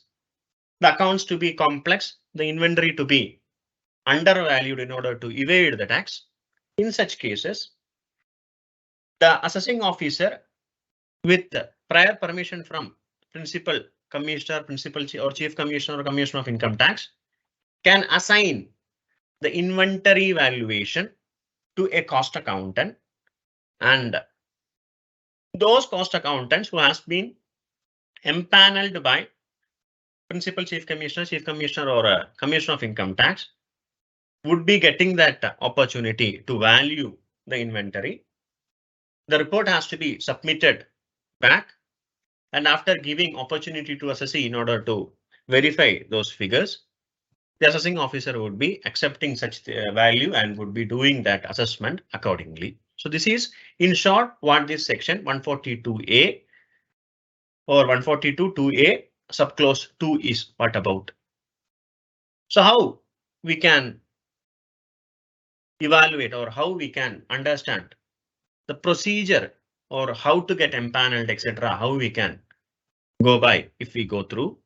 [SPEAKER 6] the accounts to be complex, the inventory to be undervalued in order to evade the tax, in such cases, the assessing officer, with prior permission from principal commissioner, or chief commissioner or commissioner of income tax, can assign the inventory valuation to a cost accountant, and those cost accountants who has been empanelled by principal chief commissioner or a commissioner of income tax would be getting that opportunity to value the inventory. The report has to be submitted back, and after giving opportunity to assessee in order to verify those figures, the assessing officer would be accepting such value and would be doing that assessment accordingly. So this is in short what this section 142A or 142(2)(a) subclause 2 is what about. So how we can evaluate or how we can understand the procedure or how to get empanelled, etc. How we can go by if we go through.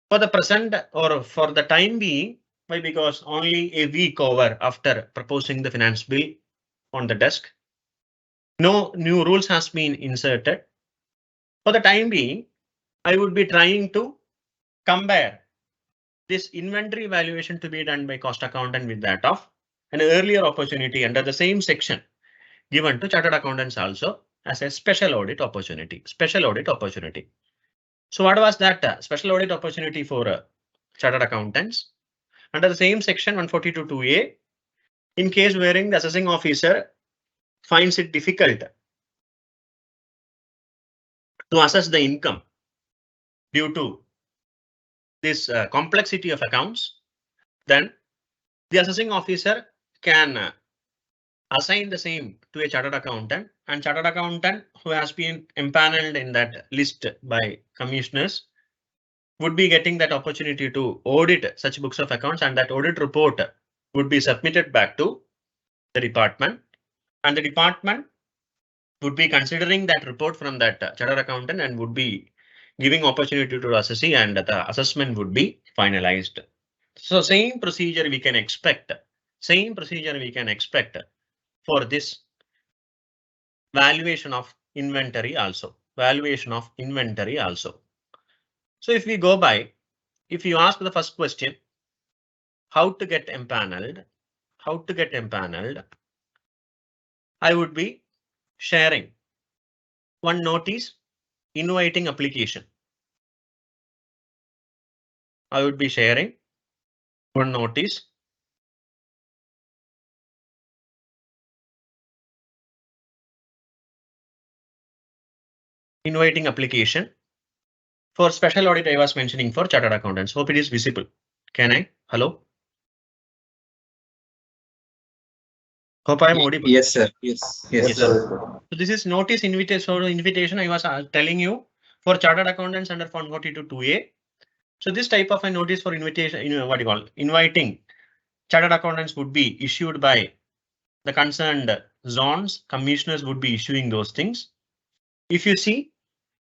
[SPEAKER 6] For the present or for the time being, why? Because only a week over after proposing the finance bill on the desk, no new rules has been inserted. For the time being, I would be trying to compare this inventory valuation to be done by cost accountant with that of an earlier opportunity under the same section given to chartered accountants also as a special audit opportunity. Special audit opportunity. So what was that special audit opportunity for chartered accountants? Under the same section 142(2)(a, in case wherein the assessing officer finds it difficult to assess the income due to this complexity of accounts, then the assessing officer can assign the same to a chartered accountant, and chartered accountant who has been empanelled in that list by commissioners would be getting that opportunity to audit such books of accounts, and that audit report would be submitted back to the department, and the department would be considering that report from that chartered accountant and would be giving opportunity to assessee, and the assessment would be finalized. So same procedure we can expect. Same procedure we can expect for this valuation of inventory also. Valuation of inventory also. So if we go by, if you ask the first question, how to get empanelled, how to get empanelled, I would be sharing one notice inviting application. I would be sharing one notice inviting application for special audit I was mentioning for chartered accountants. Hope it is visible. Can I? Hello? Hope I am audible.
[SPEAKER 1] Yes, sir. Yes.
[SPEAKER 6] Yes.
[SPEAKER 5] sir.
[SPEAKER 6] So this is notice invitation I was telling you for chartered accountants under Form 42(2)A. So this type of a notice for invitation, what you call inviting chartered accountants would be issued by the concerned zones. Commissioners would be issuing those things. If you see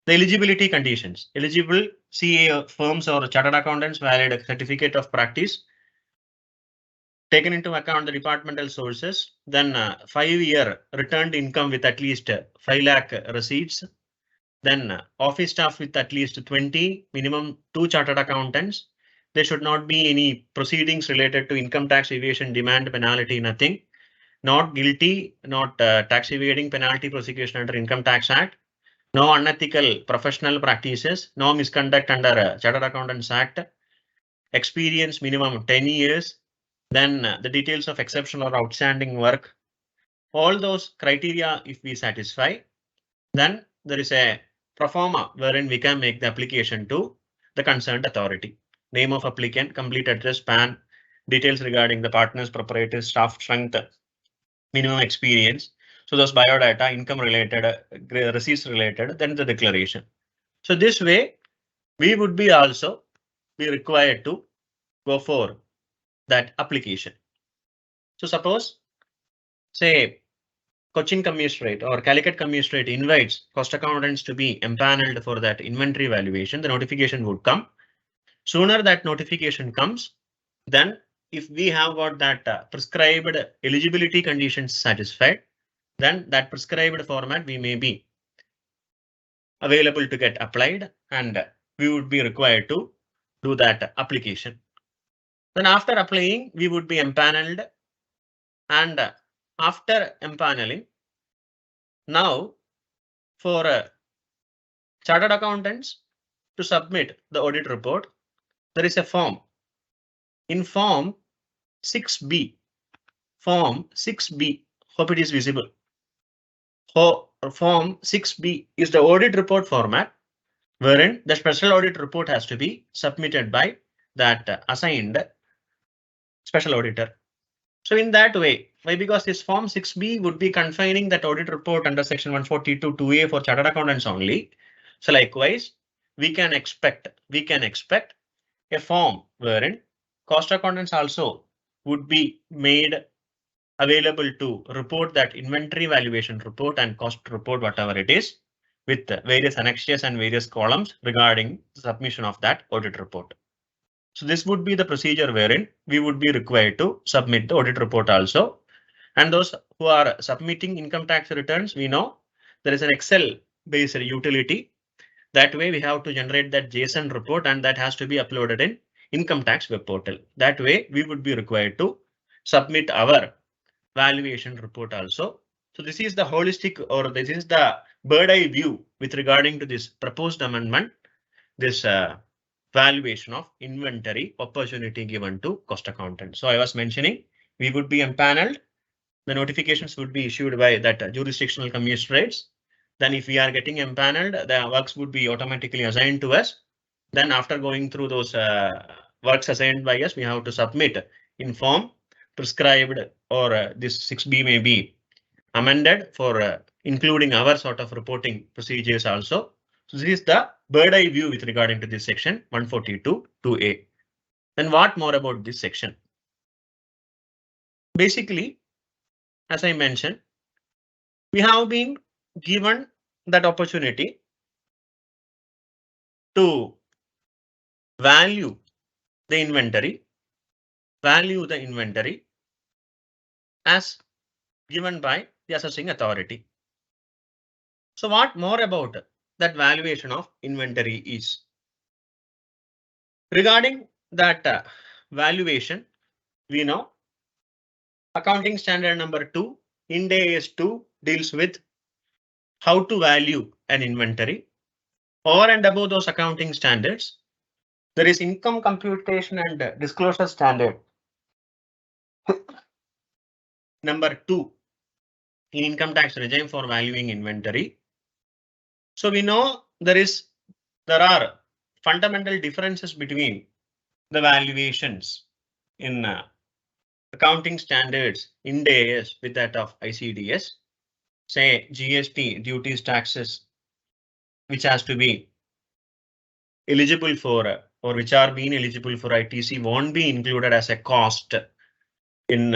[SPEAKER 6] the eligibility conditions, eligible CA firms or chartered accountants valid a certificate of practice, taken into account the departmental sources, then 5-year returned income with at least 5 lakh receipts, then office staff with at least 20, minimum 2 chartered accountants. There should not be any proceedings related to income tax evasion, demand, penalty, nothing. Not guilty, not tax evading, penalty prosecution under Income Tax Act. No unethical professional practices, no misconduct under Chartered Accountants Act. Experience minimum 10 years. Then the details of exceptional or outstanding work. All those criteria, if we satisfy, then there is a pro forma wherein we can make the application to the concerned authority. Name of applicant, complete address, PAN, details regarding the partners, proprietors, staff strength, minimum experience. So those biodata, income related, receipts related, then the declaration. So this way, we would be also be required to go for that application. So suppose, say, Cochin Commissionerate or Calicut Commissionerate invites cost accountants to be empanelled for that inventory valuation, the notification would come. Sooner that notification comes, then if we have got that prescribed eligibility conditions satisfied, then that prescribed format we may be available to get applied and we would be required to do that application. Then after applying, we would be empanelled, and after empanelling, now for chartered accountants to submit the audit report, there is a form. In Form 6B, Form 6B, hope it is visible. Form 6B is the audit report format wherein the special audit report has to be submitted by that assigned special auditor. So in that way, why? Because this Form 6B would be confining that audit report under section 142(2)A for chartered accountants only. So likewise, we can expect a form wherein cost accountants also would be made available to report that inventory valuation report and cost report, whatever it is, with various annexures and various columns regarding the submission of that audit report. So this would be the procedure wherein we would be required to submit the audit report also. And those who are submitting income tax returns, we know there is an Excel based utility. That way we have to generate that JSON report and that has to be uploaded in income tax web portal. That way we would be required to submit our valuation report also. So this is the holistic, or this is the bird eye view with regarding to this proposed amendment, this valuation of inventory opportunity given to cost accountant. So I was mentioning we would be empanelled. The notifications would be issued by that jurisdictional commissionerates. Then if we are getting empanelled, the works would be automatically assigned to us. Then after going through those works assigned by us, we have to submit in form prescribed, or this 6B may be amended for including our sort of reporting procedures also. So this is the bird eye view with regarding to this section 142(2)A. Then what more about this section? Basically, as I mentioned, we have been given that opportunity to value the inventory as given by the assessing authority. So what more about that valuation of inventory is? Regarding that valuation, we know accounting standard number 2, Ind AS 2 deals with how to value an inventory. Over and above those accounting standards, there is income computation and disclosure standard number 2 in income tax regime for valuing inventory. So we know there are fundamental differences between the valuations in accounting standards Ind AS with that of ICDS. Say GST, duties, taxes, which has to be eligible for or which are being eligible for ITC won't be included as a cost in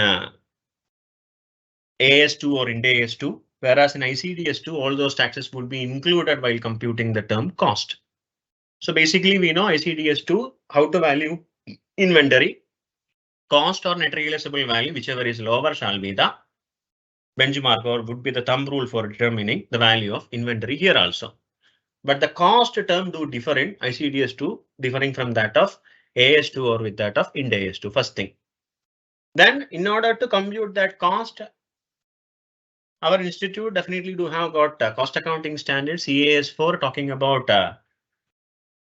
[SPEAKER 6] AS2 or Ind AS2, whereas in ICDS2 all those taxes would be included while computing the term cost. So basically we know ICDS2 how to value inventory. Cost or net realizable value, whichever is lower, shall be the benchmark or would be the thumb rule for determining the value of inventory here also. But the cost term do differ in ICDS2, differing from that of AS2 or with that of Ind AS2, first thing. Then in order to compute that cost, our institute definitely do have got cost accounting standards, CAS4, talking about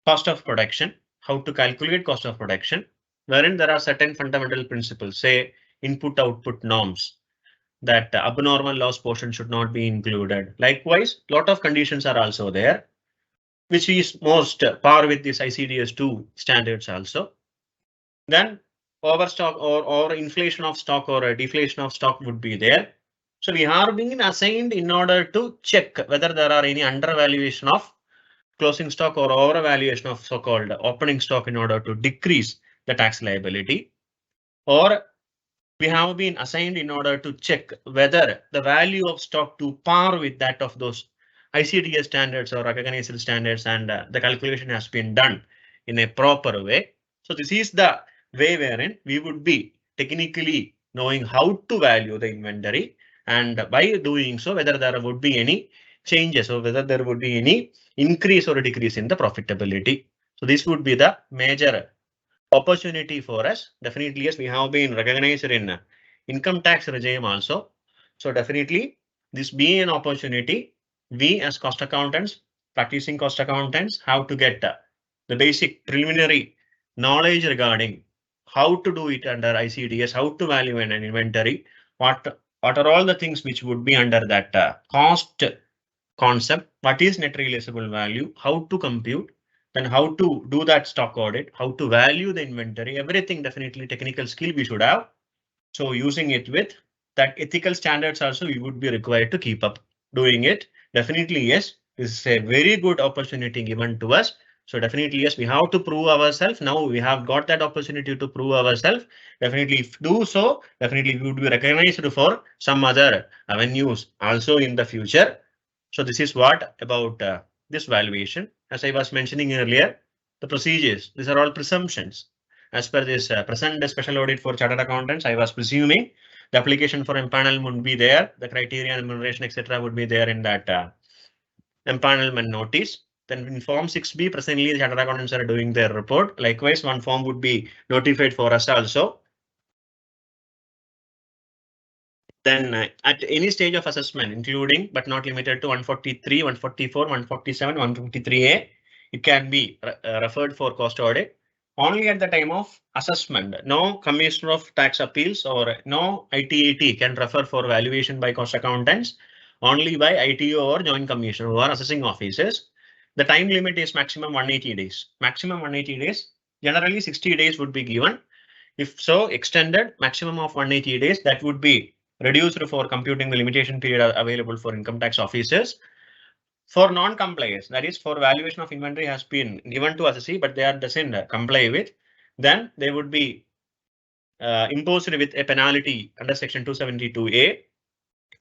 [SPEAKER 6] cost of production, how to calculate cost of production, wherein there are certain fundamental principles, say input output norms, that abnormal loss portion should not be included. Likewise, lot of conditions are also there, which is most par with this ICDS2 standards also. Then overstock or inflation of stock or a deflation of stock would be there. So we are being assigned in order to check whether there are any undervaluation of closing stock or overvaluation of so-called opening stock in order to decrease the tax liability, or we have been assigned in order to check whether the value of stock to par with that of those ICDS standards or recognized standards, and the calculation has been done in a proper way. So this is the way wherein we would be technically knowing how to value the inventory, and by doing so whether there would be any changes or whether there would be any increase or decrease in the profitability. So this would be the major opportunity for us. Definitely, yes, we have been recognized in income tax regime also. So definitely this being an opportunity, we as cost accountants, practicing cost accountants, have to get the basic preliminary knowledge regarding how to do it under ICDS, how to value an inventory, what are all the things which would be under that cost concept, what is net realizable value, how to compute, then how to do that stock audit, how to value the inventory, everything definitely technical skill we should have. So using it with that ethical standards also we would be required to keep up doing it. Definitely, yes, this is a very good opportunity given to us. So definitely, yes, we have to prove ourselves. Now we have got that opportunity to prove ourselves. Definitely, if do so, definitely we would be recognized for some other avenues also in the future. So this is what about this valuation. As I was mentioning earlier, the procedures, these are all presumptions. As per this present special audit for chartered accountants, I was presuming the application for empanelment would be there, the criteria, enumeration, etc. would be there in that empanelment notice. Then in Form 6B, presently the chartered accountants are doing their report. Likewise, one form would be notified for us also. Then at any stage of assessment, including but not limited to 143, 144, 147, 153A, it can be referred for cost audit. Only at the time of assessment, no Commissioner of Tax Appeals or no ITAT can refer for valuation by cost accountants, only by ITO or Joint Commissioner who are assessing officers. The time limit is maximum 180 days. Maximum 180 days. Generally 60 days would be given. If so extended, maximum of 180 days, that would be reduced for computing the limitation period available for income tax officers. For non-compliance, that is for valuation of inventory has been given to assessee, but they are doesn't comply with, then they would be imposed with a penalty under section 272A.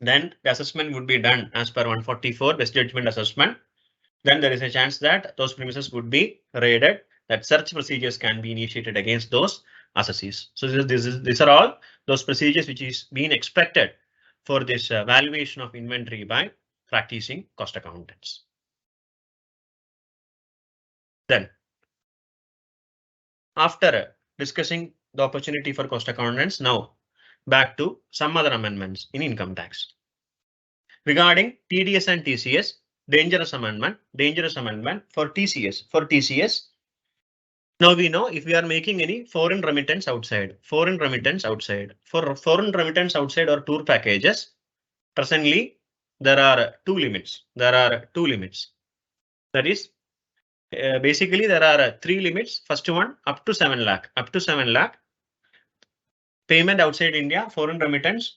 [SPEAKER 6] Then the assessment would be done as per 144 best judgment assessment. Then there is a chance that those premises would be raided, that search procedures can be initiated against those assessees. So these are all those procedures which is being expected for this valuation of inventory by practicing cost accountants. Then, after discussing the opportunity for cost accountants, now back to some other amendments in income tax. Regarding TDS and TCS, dangerous amendment for TCS. For TCS, now we know if we are making any foreign remittance outside, for foreign remittance outside or tour packages, presently there are two limits. That is, basically there are three limits. First one, up to 7 lakh. Payment outside India, foreign remittance,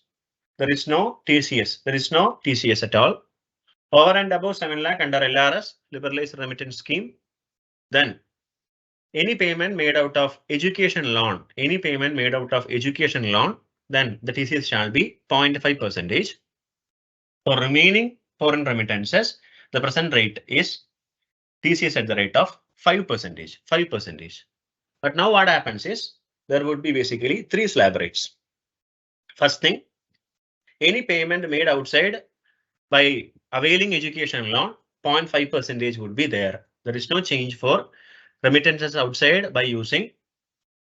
[SPEAKER 6] there is no TCS at all. Over and above 7 lakh under LRS, liberalized remittance scheme. Then any payment made out of education loan, then the TCS shall be 0.5%. For remaining foreign remittances, the present rate is TCS at the rate of 5%. But now what happens is there would be basically three slab rates. First thing, any payment made outside by availing education loan, 0.5% would be there. There is no change for remittances outside by using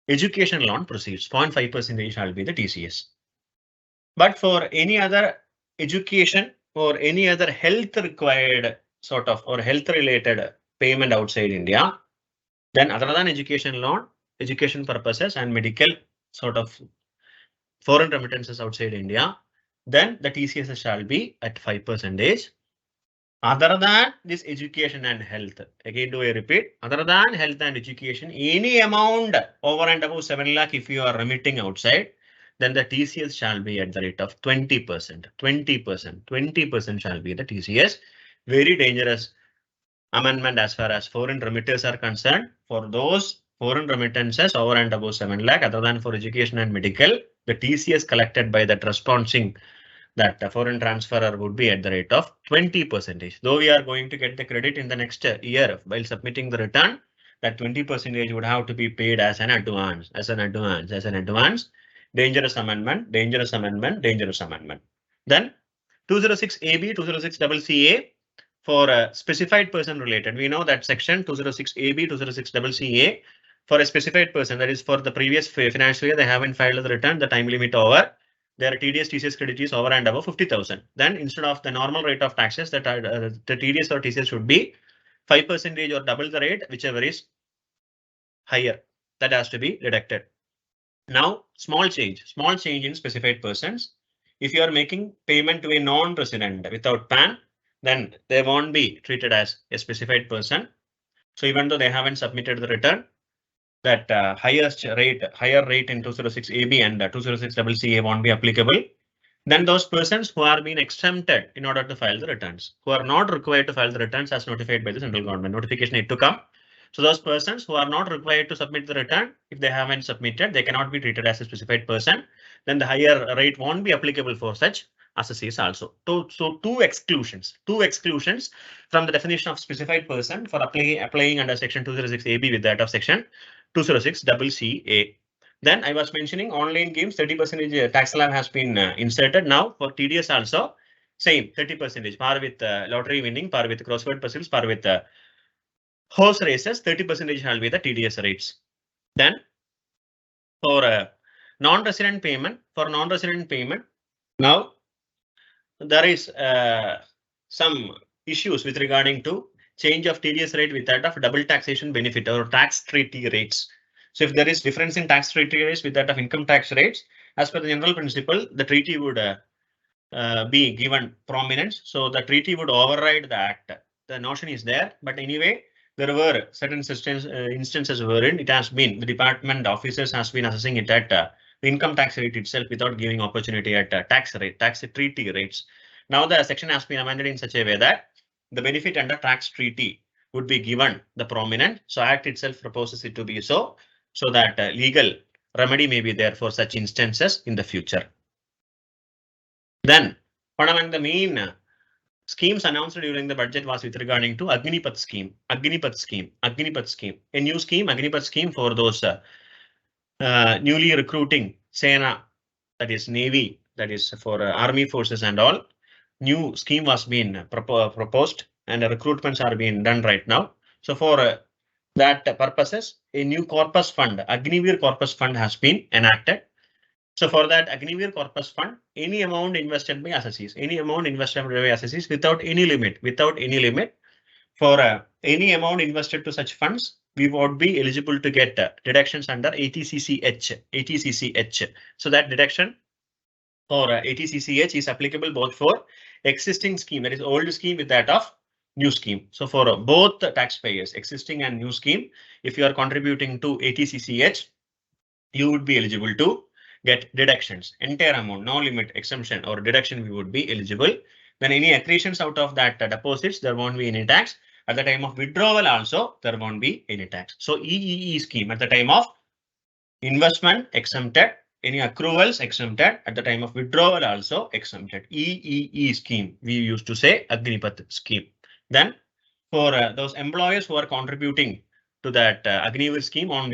[SPEAKER 6] education loan proceeds. 0.5% shall be the TCS. But for any other education or any other health required sort of or health related payment outside India, then other than education loan, education purposes and medical sort of foreign remittances outside India, then the TCS shall be at 5%. Other than this education and health, again do I repeat, other than health and education, any amount over and above 7 lakh if you are remitting outside, then the TCS shall be at the rate of 20%. 20% shall be the TCS. Very dangerous amendment as far as foreign remitters are concerned. For those foreign remittances over and above 7 lakh, other than for education and medical, the TCS collected by that responding that the foreign transferor would be at the rate of 20%. Though we are going to get the credit in the next year while submitting the return, that 20% would have to be paid as an advance, Dangerous amendment. Then 206AB, 206CCA for a specified person related. We know that section 206AB, 206CCA for a specified person, that is for the previous financial year, they haven't filed the return, the time limit over. Their TDS, TCS credit is over and above 50,000. Then instead of the normal rate of taxes, that the TDS or TCS should be 5% or double the rate, whichever is higher. That has to be deducted. Now, small change in specified persons. If you are making payment to a non-resident without PAN, then they won't be treated as a specified person. So even though they haven't submitted the return, that higher rate in 206AB and 206CCA won't be applicable. Then those persons who are being exempted in order to file the returns, who are not required to file the returns as notified by the central government, notification need to come. So those persons who are not required to submit the return, if they haven't submitted, they cannot be treated as a specified person. Then the higher rate won't be applicable for such associates also. So two exclusions from the definition of specified person for applying under section 206AB with that of section 206CCA. Then I was mentioning online games, 30% tax slab has been inserted. Now for TDS also same 30%, par with lottery winning, par with crossword puzzles, par with horse races, 30% shall be the TDS rates. Then for non-resident payment, now there is some issues with regarding to change of TDS rate with that of double taxation benefit or tax treaty rates. So if there is difference in tax treaty rates with that of income tax rates, as per the general principle, the treaty would be given prominence. So the treaty would override the act. The notion is there, but anyway, there were certain instances wherein it has been the department officers has been assessing it at the income tax rate itself without giving opportunity at tax treaty rates. Now the section has been amended in such a way that the benefit under tax treaty would be given the prominent. So Act itself proposes it to be so that legal remedy may be there for such instances in the future. Then one among the main schemes announced during the budget was with regarding to Agnipath scheme. A new scheme, Agnipath scheme for those newly recruiting Sena, that is Navy that is for army forces and all. New scheme was being proposed and recruitments are being done right now. So for that purposes, a new corpus fund, Agnivir Corpus Fund has been enacted. So for that Agnivir Corpus Fund, any amount invested by assessees, without any limit, for any amount invested to such funds, we would be eligible to get deductions under 80cc-H. So that deduction for 80cc-H is applicable both for existing scheme, that is old scheme, with that of new scheme. So for both taxpayers, existing and new scheme, if you are contributing to 80cc-H, you would be eligible to get deductions, entire amount, no limit, exemption or deduction, we would be eligible. Then any accretions out of that deposits, there won't be any tax. At the time of withdrawal also, there won't be any tax. So EEE scheme, at the time of investment exempted, any accruals exempted, at the time of withdrawal also exempted. EEE scheme, we used to say Agnipath scheme. Then for those employers who are contributing to that Agnivir scheme on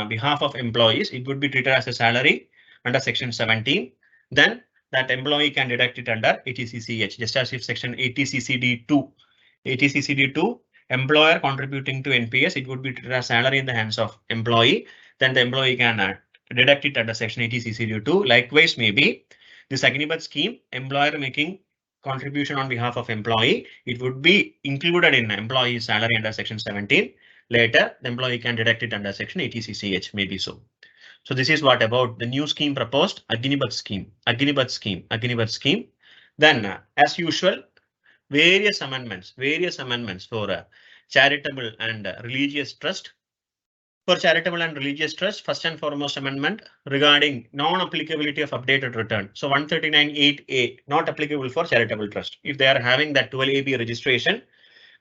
[SPEAKER 6] behalf of employees, it would be treated as a salary under section 17. Then that employee can deduct it under 80cc-H, just as if section 80cc-D2, employer contributing to NPS, it would be treated as salary in the hands of employee. Then the employee can deduct it under section 80cc-D2. Likewise, maybe this Agnipath scheme, employer making contribution on behalf of employee, it would be included in employee's salary under section 17. Later, the employee can deduct it under section 80cc-H, maybe so. So this is what about the new scheme proposed, Agnipath scheme. Then, as usual, various amendments for charitable and religious trust. For charitable and religious trust, first and foremost amendment regarding non-applicability of updated return. So 139(8)(a) not applicable for charitable trust. If they are having that 12AB registration,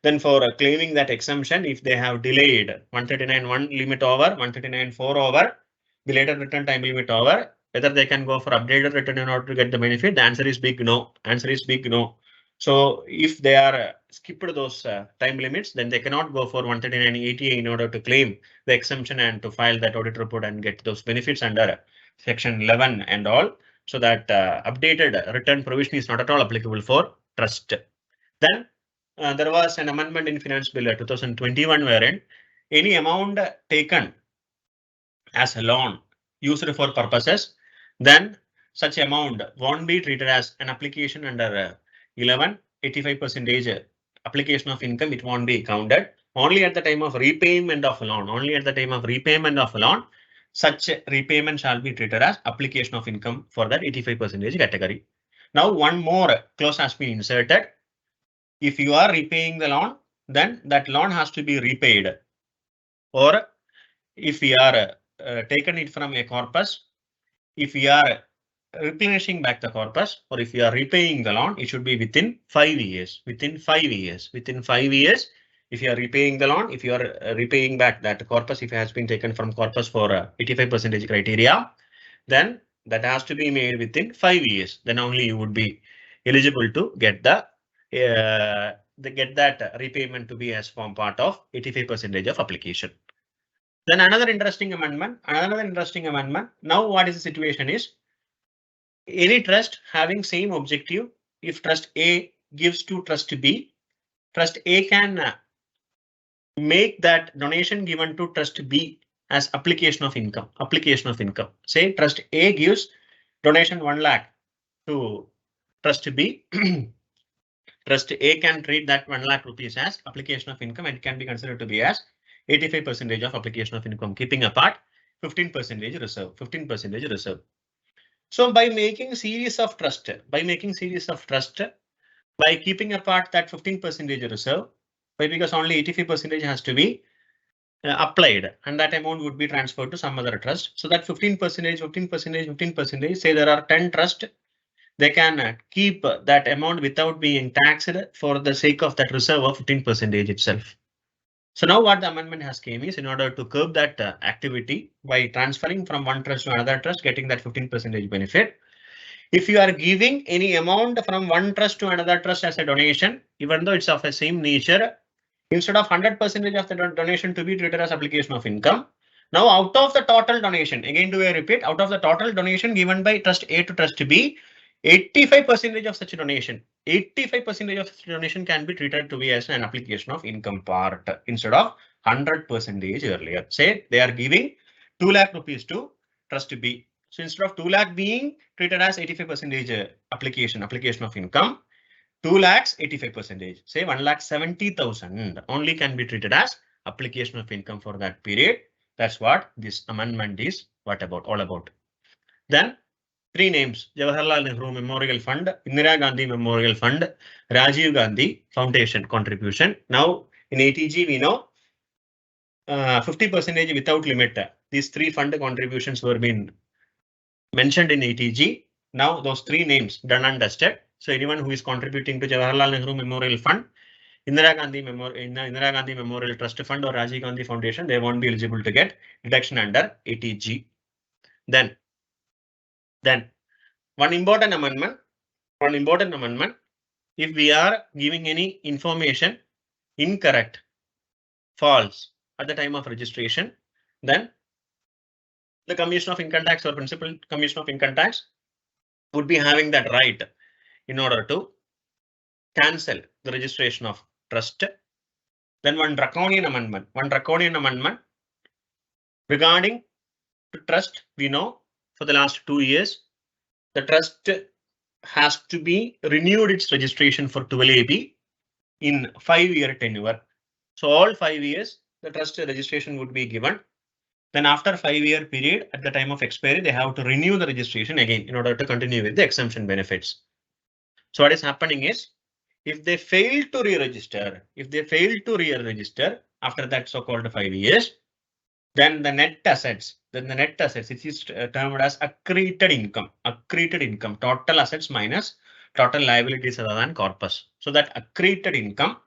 [SPEAKER 6] then for claiming that exemption, if they have delayed 139(1) limit over, 139(4) over, the later return time limit over, whether they can go for updated return in order to get the benefit, the answer is big no. So if they are skipped those time limits, then they cannot go for 139(8)(a) in order to claim the exemption and to file that audit report and get those benefits under section 11 and all. So that updated return provision is not at all applicable for trust. Then there was an amendment in Finance Bill 2021 wherein any amount taken as a loan used for purposes, then such amount won't be treated as an application under 11, 85% application of income, it won't be counted. Only at the time of repayment of loan, such repayment shall be treated as application of income for that 85% category. Now one more clause has been inserted. If you are repaying the loan, then that loan has to be repaid. Or if we are taken it from a corpus, if we are replenishing back the corpus, or if you are repaying the loan, it should be within 5 years. Within 5 years, if you are repaying the loan, if you are repaying back that corpus, if it has been taken from corpus for 85% criteria, then that has to be made within 5 years. Then only you would be eligible to get the get that repayment to be as form part of 85% of application. Then another interesting amendment. Now what is the situation is, any trust having same objective, if trust A gives to trust B, trust A can make that donation given to trust B as application of income. Say trust A gives donation 1 lakh to trust B. Trust A can treat that 1 lakh rupees as application of income and it can be considered to be as 85% of application of income, keeping apart 15% reserve. So by making series of trust, by keeping apart that 15% reserve, because only 85% has to be applied and that amount would be transferred to some other trust. So that 15%, say there are 10 trusts, they can keep that amount without being taxed for the sake of that reserve of 15% itself. So now what the amendment has came is, in order to curb that activity by transferring from one trust to another trust, getting that 15% benefit. If you are giving any amount from one trust to another trust as a donation, even though it's of the same nature, instead of 100% of the donation to be treated as application of income, now out of the total donation, again do I repeat, out of the total donation given by trust A to trust B, 85% of such donation, 85% of such donation can be treated to be as an application of income part instead of 100% earlier. Say they are giving 2 lakh rupees to trust B. So instead of 2 lakh being treated as 85% application of income, 2 lakhs 85%. Say 1,70,000 only can be treated as application of income for that period. That's what this amendment is all about. Then 3 names: Jawaharlal Nehru Memorial Fund, Indira Gandhi Memorial Fund, Rajiv Gandhi Foundation contribution. Now in ATG we know 50% without limit. These 3 fund contributions were being mentioned in ATG. Now those 3 names done and dusted. So anyone who is contributing to Jawaharlal Nehru Memorial Fund, Indira Gandhi Memorial Trust Fund or Rajiv Gandhi Foundation, they won't be eligible to get deduction under ATG. Then one important amendment. If we are giving any information incorrect, false at the time of registration, then the Commission of Income Tax or Principal Commission of Income Tax would be having that right in order to cancel the registration of trust. Then one draconian amendment regarding to trust. We know for the last 2 years, the trust has to be renewed its registration for 12AB in 5-year tenure. So all 5 years, the trust registration would be given. Then after 5-year period, at the time of expiry, they have to renew the registration again in order to continue with the exemption benefits. So what is happening is, if they fail to re-register, after that so-called 5 years, then the net assets, it is termed as accreted income, total assets minus total liabilities other than corpus. So that accreted income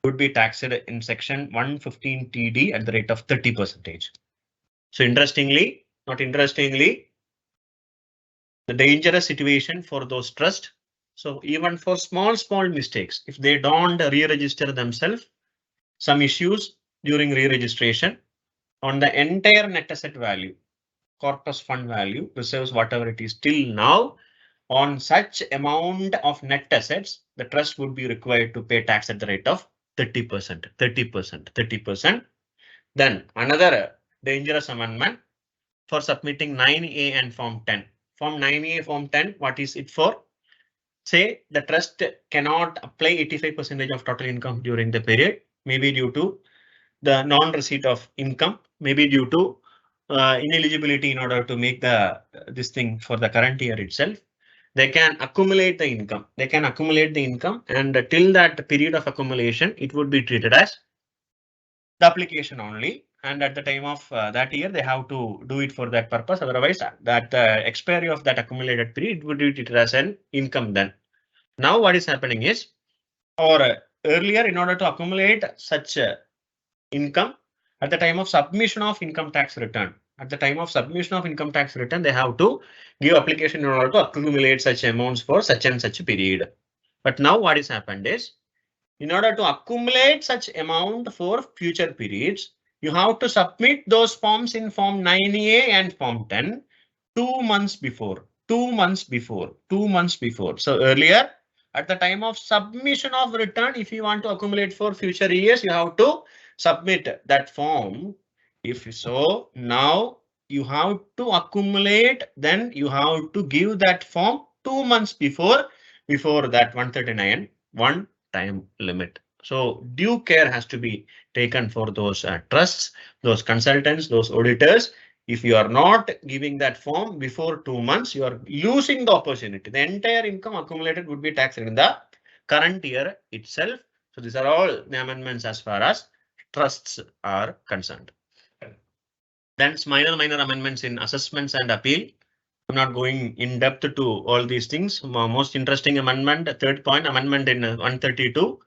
[SPEAKER 6] would be taxed in section 115 TD at the rate of 30%. So interestingly, not interestingly, the dangerous situation for those trusts. So even for small mistakes, if they don't re-register themselves, some issues during re-registration on the entire net asset value, corpus fund value, reserves, whatever it is till now, on such amount of net assets, the trust would be required to pay tax at the rate of 30%. Then another dangerous amendment for submitting 9A and Form 10. Form 9A, Form 10, what is it for? Say the trust cannot apply 85% of total income during the period, maybe due to the non-receipt of income, maybe due to ineligibility in order to make this thing for the current year itself. They can accumulate the income. And till that period of accumulation, it would be treated as the application only. And at the time of that year, they have to do it for that purpose. Otherwise, that expiry of that accumulated period would be treated as an income then. Now what is happening is, or earlier, in order to accumulate such income at the time of submission of income tax return, they have to give application in order to accumulate such amounts for such and such period. But now what is happened is, in order to accumulate such amount for future periods, you have to submit those forms in Form 9A and Form 10 2 months before. So earlier, at the time of submission of return, if you want to accumulate for future years, you have to submit that form. If so, now you have to accumulate, then you have to give that form 2 months before that 139 one time limit. So due care has to be taken for those trusts, those consultants, those auditors. If you are not giving that form before 2 months, you are losing the opportunity. The entire income accumulated would be taxed in the current year itself. So these are all the amendments as far as trusts are concerned. Then minor amendments in assessments and appeal. I'm not going in depth to all these things. Most interesting amendment, third point, amendment in 132.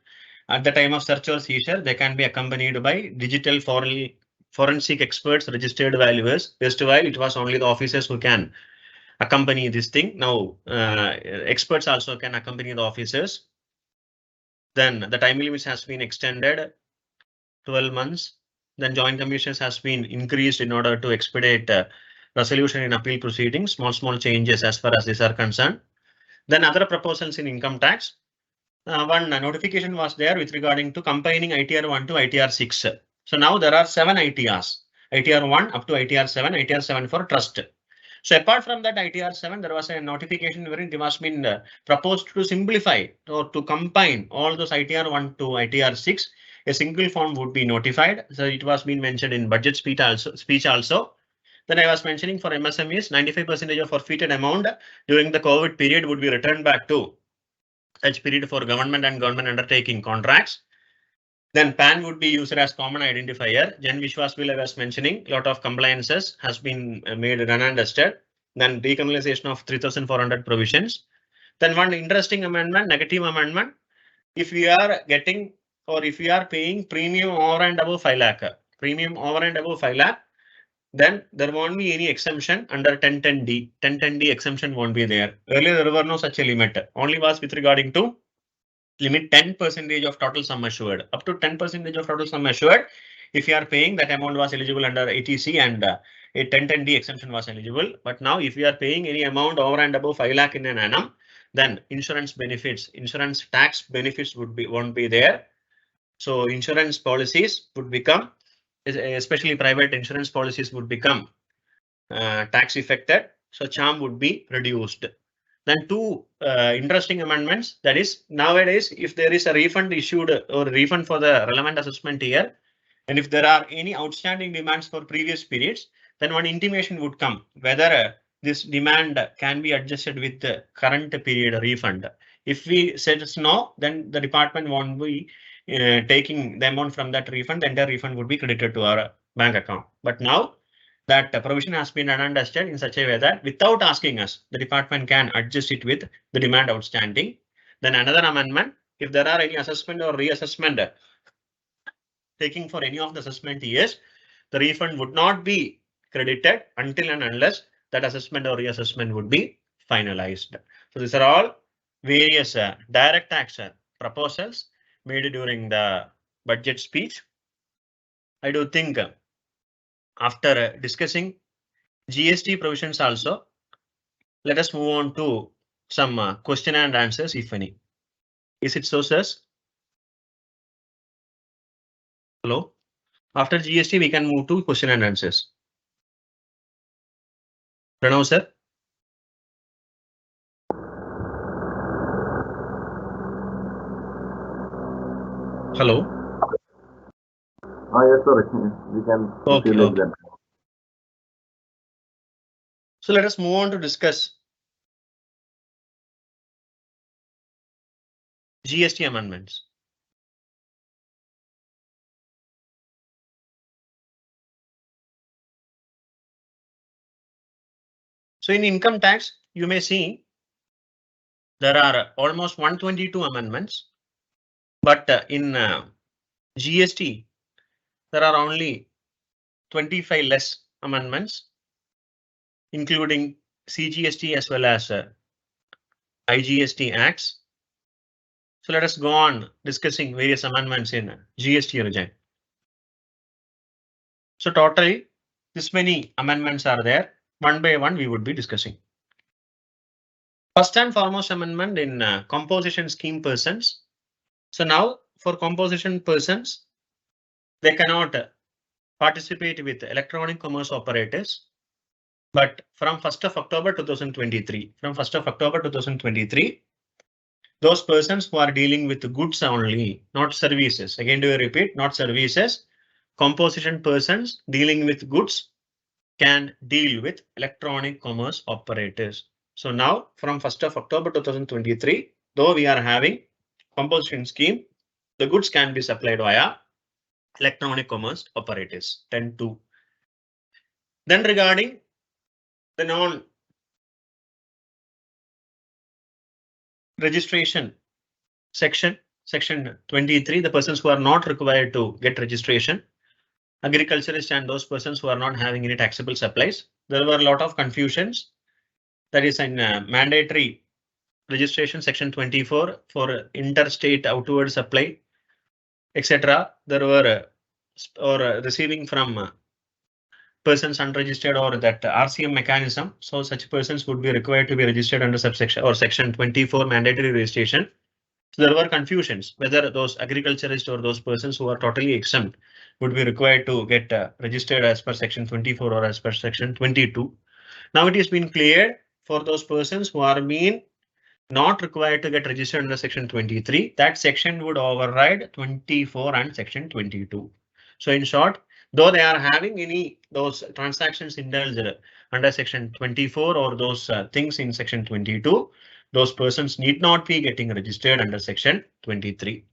[SPEAKER 6] At the time of search or seizure, they can be accompanied by digital forensic experts, registered valuers. Just while it was only the officers who can accompany this thing. Now experts also can accompany the officers. Then the time limit has been extended 12 months. Then joint commissions has been increased in order to expedite resolution in appeal proceedings. Small changes as far as these are concerned. Then other proposals in income tax. One notification was there with regarding to combining ITR 1 to ITR 6. So now there are 7 ITRs, ITR 1 up to ITR 7, ITR 7 for trust. So apart from that ITR 7, there was a notification wherein it was been proposed to simplify or to combine all those ITR 1 to ITR 6. A single form would be notified. So it was being mentioned in budget speech also. Then I was mentioning for MSMEs, 95% of forfeited amount during the COVID period would be returned back to such period for government and government undertaking contracts. Then PAN would be used as common identifier. Jan Vishwas Bill I was mentioning, lot of compliances has been made done and dusted. Then decriminalization of 3,400 provisions. Then one interesting amendment, negative amendment. If we are getting or if we are paying premium over and above 5 lakh, premium over and above 5 lakh, then there won't be any exemption under 1010D. 1010D exemption won't be there. Earlier there were no such a limit. Only was with regarding to limit 10% of total sum assured. Up to 10% of total sum assured. If you are paying, that amount was eligible under ATC and a 1010D exemption was eligible. But now if you are paying any amount over and above 5 lakh in an annum, then insurance benefits, insurance tax benefits won't be there. So insurance policies would become, especially private insurance policies would become tax affected. So charm would be reduced. Then two interesting amendments, that is nowadays if there is a refund issued or refund for the relevant assessment year, and if there are any outstanding demands for previous periods, then one intimation would come whether this demand can be adjusted with the current period refund. If we said no, then the department won't be taking the amount from that refund, the entire refund would be credited to our bank account. But now that provision has been understood in such a way that without asking us, the department can adjust it with the demand outstanding. Then another amendment, if there are any assessment or reassessment taking for any of the assessment years, the refund would not be credited until and unless that assessment or reassessment would be finalized. So these are all various direct tax proposals made during the budget speech. I do think after discussing GST provisions also, let us move on to some question and answers, if any. Is it so, sirs? Hello. After GST, we can move to question and answers. Pranav, sir. Hello.
[SPEAKER 5] Yes, sir. We can proceed like that.
[SPEAKER 6] So let us move on to discuss GST amendments. So in income tax, you may see there are almost 122 amendments, but in GST, there are only 25 less amendments, including CGST as well as IGST acts. So let us go on discussing various amendments in GST regime. So totally this many amendments are there. One by one we would be discussing. First and foremost amendment in composition scheme persons. So now for composition persons, they cannot participate with electronic commerce operators. But from 1st of October 2023, those persons who are dealing with goods only, not services. Again, do I repeat, not services. Composition persons dealing with goods can deal with electronic commerce operators. So now from 1st of October 2023, though we are having composition scheme, the goods can be supplied via electronic commerce operators. 10.2. Then regarding the non-registration section 23, the persons who are not required to get registration, agriculturists and those persons who are not having any taxable supplies. There were a lot of confusions. That is in mandatory registration section 24 for interstate outward supply, etc. There were or receiving from persons unregistered or that RCM mechanism. So such persons would be required to be registered under subsection or section 24 mandatory registration. So there were confusions whether those agriculturists or those persons who are totally exempt would be required to get registered as per section 24 or as per section 22. Now it has been cleared for those persons who are being not required to get registered under section 23. That section would override 24 and section 22. So in short, though they are having any those transactions indulged under section 24 or those things in section 22, those persons need not be getting registered under section 23.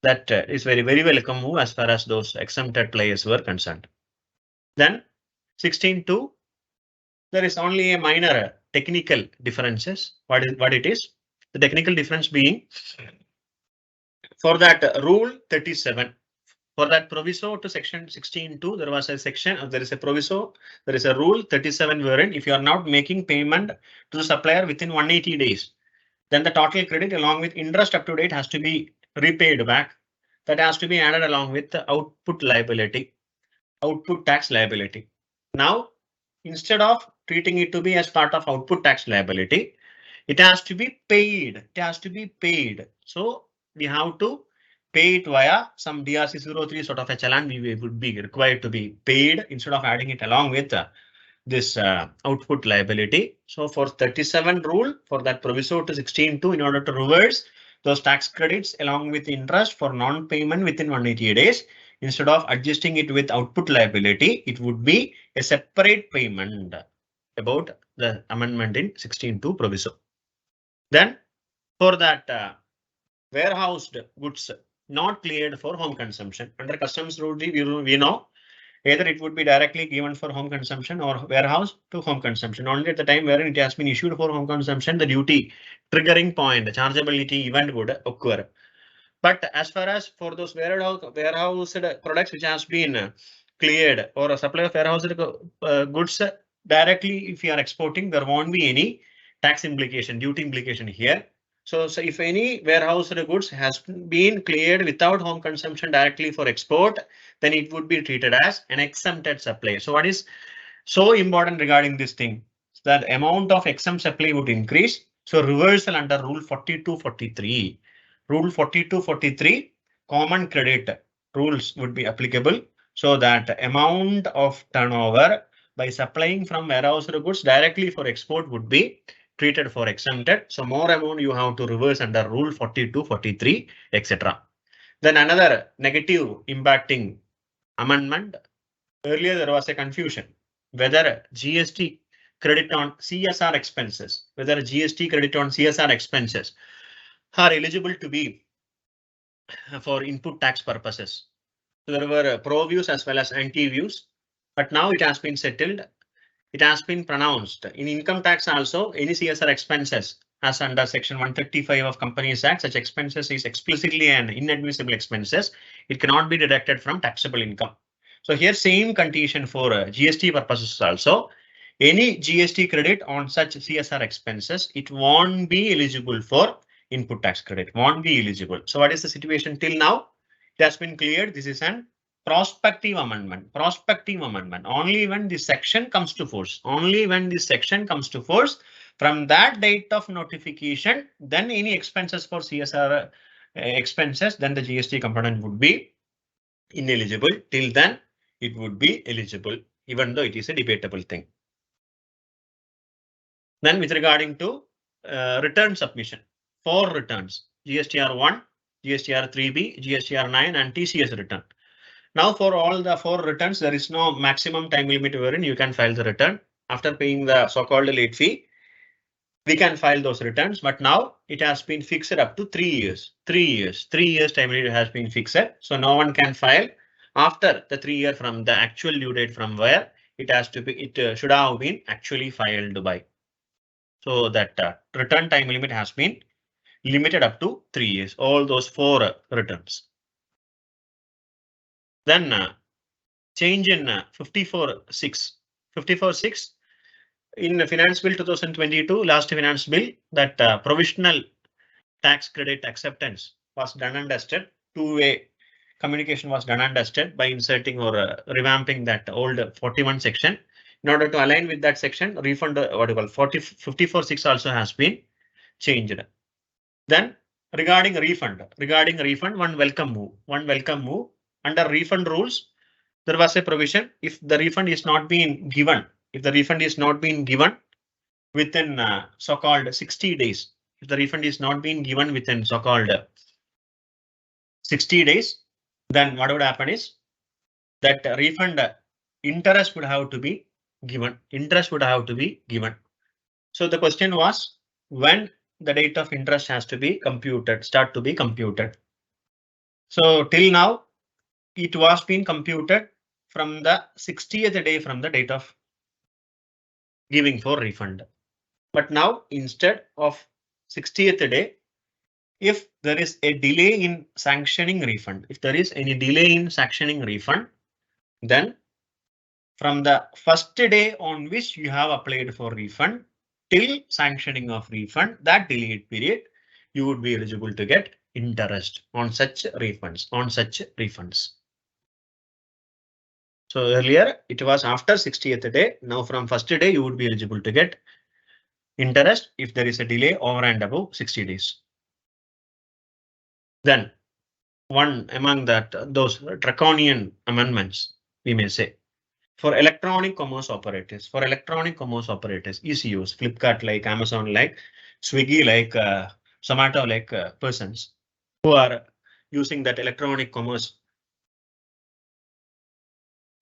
[SPEAKER 6] That is very welcome move as far as those exempted players were concerned. Then 16.2, there is only a minor technical differences. What it is? The technical difference being for that rule 37. For that proviso to section 16.2, there was a section, there is a proviso, there is a rule 37 wherein if you are not making payment to the supplier within 180 days, then the total credit along with interest up to date has to be repaid back. That has to be added along with the output liability, output tax liability. Now, instead of treating it to be as part of output tax liability, it has to be paid. It has to be paid. So we have to pay it via some DRC03 sort of a challan. We would be required to be paid instead of adding it along with this output liability. So for 37 rule for that proviso to 16.2, in order to reverse those tax credits along with interest for non-payment within 180 days, instead of adjusting it with output liability, it would be a separate payment about the amendment in 16.2 proviso. Then for that warehoused goods not cleared for home consumption under customs rule, we know either it would be directly given for home consumption or warehouse to home consumption. Only at the time wherein it has been issued for home consumption, the duty triggering point, the chargeability event would occur. But as far as for those warehoused products which has been cleared or a supply of warehoused goods directly, if you are exporting, there won't be any tax implication, duty implication here. So if any warehoused goods has been cleared without home consumption directly for export, then it would be treated as an exempted supply. So what is so important regarding this thing? That amount of exempt supply would increase. So reversal under rule 4243. Rule 4243 common credit rules would be applicable. So that amount of turnover by supplying from warehoused goods directly for export would be treated for exempted. So more amount you have to reverse under rule 4243, etc. Then another negative impacting amendment. Earlier there was a confusion whether GST credit on CSR expenses, whether GST credit on CSR expenses are eligible to be for input tax purposes. So there were pro views as well as anti views, but now it has been settled. It has been pronounced in income tax also any CSR expenses as under section 135 of Companies Act, such expenses is explicitly an inadmissible expenses. It cannot be deducted from taxable income. So here same condition for GST purposes also. Any GST credit on such CSR expenses, it won't be eligible for input tax credit, won't be eligible. So what is the situation till now? It has been cleared. This is an prospective amendment. Prospective amendment. Only when this section comes to force. Only when this section comes to force. From that date of notification, then any expenses for CSR expenses, then the GST component would be ineligible. Till then, it would be eligible, even though it is a debatable thing. Then with regarding to return submission, 4 returns, GSTR 1, GSTR 3B, GSTR 9 and TCS return. Now for all the 4 returns, there is no maximum time limit wherein you can file the return. After paying the so-called late fee, we can file those returns, but now it has been fixed up to 3 years. 3 years time limit has been fixed. So no one can file after the 3 year from the actual due date from where it has to be, it should have been actually filed by. So that return time limit has been limited up to 3 years, all those 4 returns. Then change in 54.6. 54.6 in Finance Bill 2022, last Finance Bill, that provisional tax credit acceptance was done and dusted. Two-way communication was done and dusted by inserting or revamping that old 41 section. In order to align with that section, refund what you call 54.6 also has been changed. Then regarding refund, one welcome move under refund rules. There was a provision if the refund is not being given, within so-called 60 days, if the refund is not being given within so-called 60 days, then what would happen is that refund interest would have to be given. So the question was when the date of interest has to be computed, start to be computed. So till now, it was being computed from the 60th day from the date of giving for refund. But now instead of 60th day, if there is a delay in sanctioning refund, then from the first day on which you have applied for refund till sanctioning of refund, that delayed period, you would be eligible to get interest on such refunds. So earlier it was after 60th day. Now from first day you would be eligible to get interest if there is a delay over and above 60 days. Then one among those draconian amendments, we may say, for electronic commerce operators, ECUs, Flipkart like, Amazon like, Swiggy like, Zomato like persons who are using that electronic commerce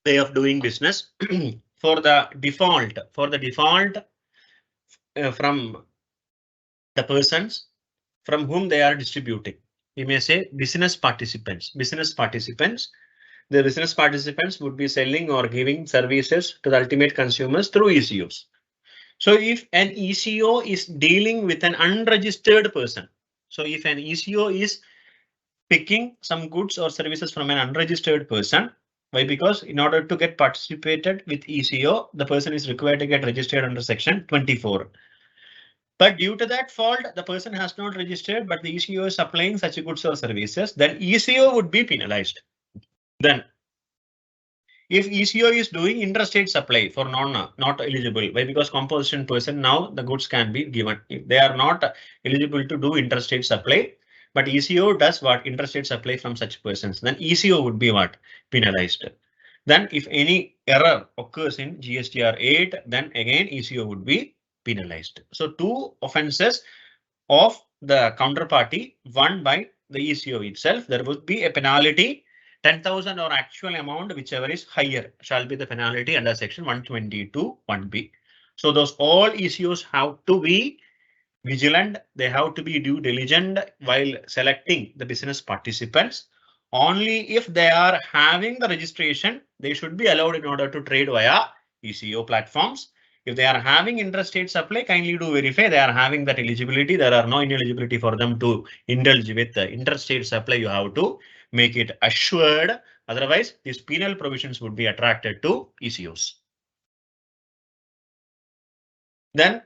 [SPEAKER 6] way of doing business for the default from the persons from whom they are distributing. We may say business participants. The business participants would be selling or giving services to the ultimate consumers through ECUs. So if an ECO is dealing with an unregistered person, so if an ECO is picking some goods or services from an unregistered person, why? Because in order to get participated with ECO, the person is required to get registered under section 24. But due to that fault, the person has not registered, but the ECO is supplying such goods or services, then ECO would be penalized. Then if ECO is doing interstate supply for not eligible, why? Because composition person, now the goods can be given. If they are not eligible to do interstate supply, but ECO does what? Interstate supply from such persons, then ECO would be what? Penalized. Then if any error occurs in GSTR 8, then again ECO would be penalized. So two offences of the counterparty, one by the ECO itself, there would be a penalty. 10,000 or actual amount, whichever is higher, shall be the penalty under section 122 1B. So those all ECOs have to be vigilant. They have to be due diligent while selecting the business participants. Only if they are having the registration, they should be allowed in order to trade via ECO platforms. If they are having interstate supply, kindly do verify they are having that eligibility. There are no ineligibility for them to indulge with the interstate supply. You have to make it assured. Otherwise, these penal provisions would be attracted to ECOs. Then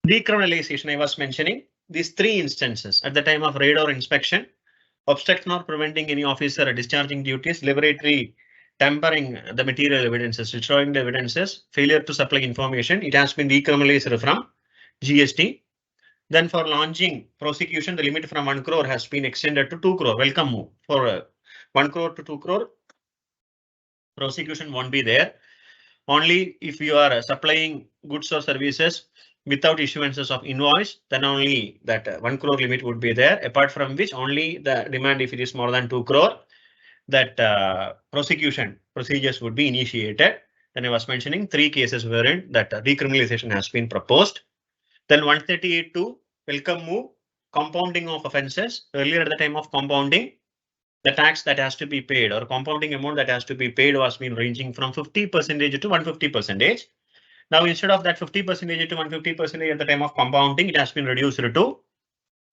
[SPEAKER 6] decriminalization, I was mentioning these three instances at the time of raid or inspection: obstruction or preventing any officer discharging duties, liberatory tampering the material evidences, destroying the evidences, failure to supply information. It has been decriminalized from GST. Then for launching prosecution, the limit from 1 crore has been extended to 2 crore. Welcome move for 1 crore to 2 crore. Prosecution won't be there. Only if you are supplying goods or services without issuances of invoice, then only that 1 crore limit would be there. Apart from which, only the demand if it is more than 2 crore, that prosecution procedures would be initiated. Then I was mentioning 3 cases wherein that decriminalization has been proposed. Then 138(2), welcome move, compounding of offences. Earlier at the time of compounding, the tax that has to be paid or compounding amount that has to be paid was been ranging from 50% to 150%. Now instead of that 50% to 150% at the time of compounding, it has been reduced to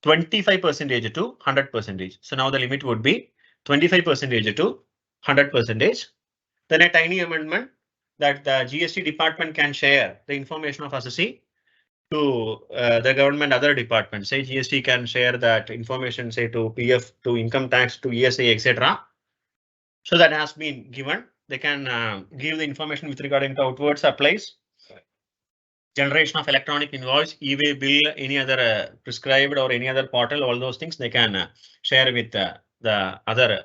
[SPEAKER 6] 25% to 100%. So now the limit would be 25% to 100%. Then a tiny amendment that the GST department can share the information of assessee to the government other departments. Say GST can share that information, say to PF, to income tax, to ESA, etc. So that has been given. They can give the information with regarding to outward supplies, generation of electronic invoice, e-way bill, any other prescribed or any other portal, all those things they can share with the other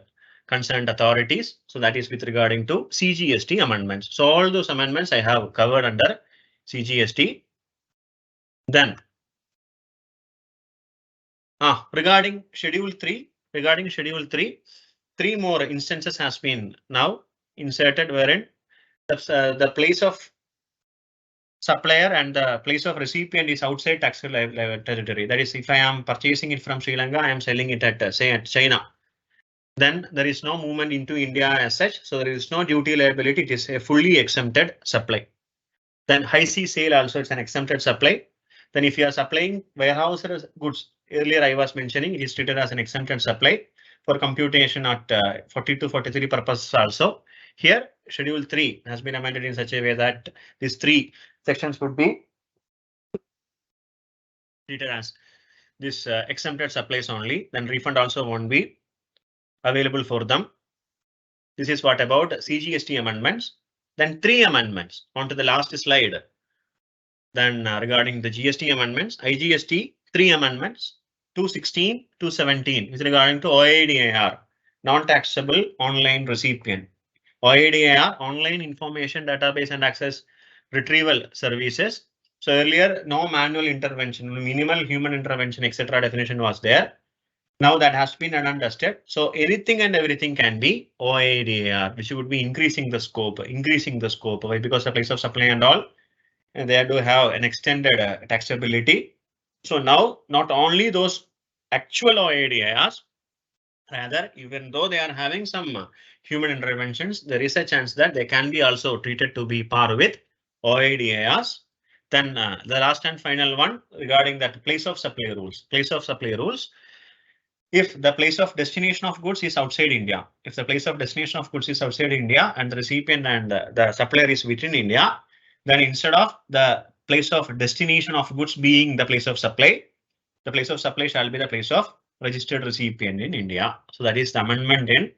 [SPEAKER 6] concerned authorities. So that is with regarding to CGST amendments. So all those amendments I have covered under CGST. Then regarding Schedule 3, three more instances has been now inserted wherein the place of supplier and the place of recipient is outside taxable territory. That is, if I am purchasing it from Sri Lanka, I am selling it at say at China. Then there is no movement into India as such, so there is no duty liability. It is a fully exempted supply. Then high sea sale also it's an exempted supply. Then if you are supplying warehouse goods, earlier I was mentioning it is treated as an exempted supply for computation at 40 to 43 purposes also. Here Schedule 3 has been amended in such a way that these three sections would be treated as this exempted supplies only. Then refund also won't be available for them. This is what about CGST amendments. Then 3 amendments onto the last slide. Then regarding the GST amendments, IGST 3 amendments, 216, 217 with regarding to OIDAR, non-taxable online recipient. OIDAR, online information database and access retrieval services. So earlier, no manual intervention, minimal human intervention, etc. definition was there. Now that has been done and dusted. So anything and everything can be OIDAR, which would be increasing the scope. Why? Because the place of supply and all, and they do have an extended taxability. So now not only those actual OIDARs, rather, even though they are having some human interventions, there is a chance that they can be also treated to be par with OIDARs. Then the last and final one regarding that place of supply rules. If the place of destination of goods is outside India, and the recipient and the supplier is within India, then instead of the place of destination of goods being the place of supply, the place of supply shall be the place of registered recipient in India. So that is the amendment in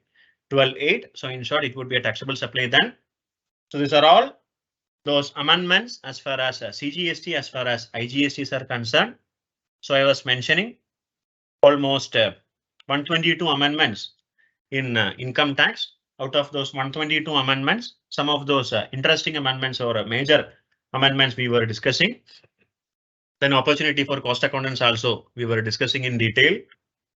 [SPEAKER 6] 12.8. So in short, it would be a taxable supply then. So these are all those amendments as far as CGST, as far as IGSTs are concerned. So I was mentioning almost 122 amendments in income tax. Out of those 122 amendments, some of those interesting amendments or major amendments we were discussing. Then opportunity for cost accountants also we were discussing in detail.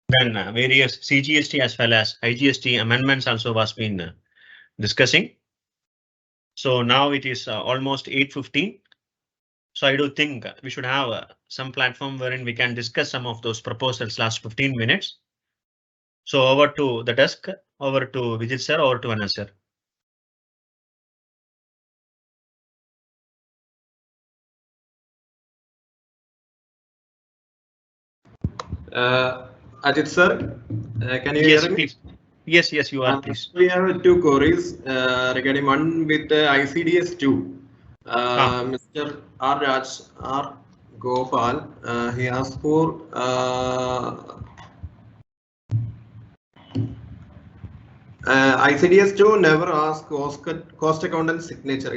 [SPEAKER 6] Then various CGST as well as IGST amendments also was been discussing. So now it is almost 8:15. So I do think we should have some platform wherein we can discuss some of those proposals last 15 minutes. So over to the desk, over to Vijit sir, over to Anas sir.
[SPEAKER 7] Ajit sir, can you
[SPEAKER 6] Yes,
[SPEAKER 7] hear me?
[SPEAKER 6] please. Yes, you are, please.
[SPEAKER 7] We have 2 queries regarding one with ICDS 2. Mr. R. Raj R. Gopal, he asked for ICDS 2 never ask cost accountant signature.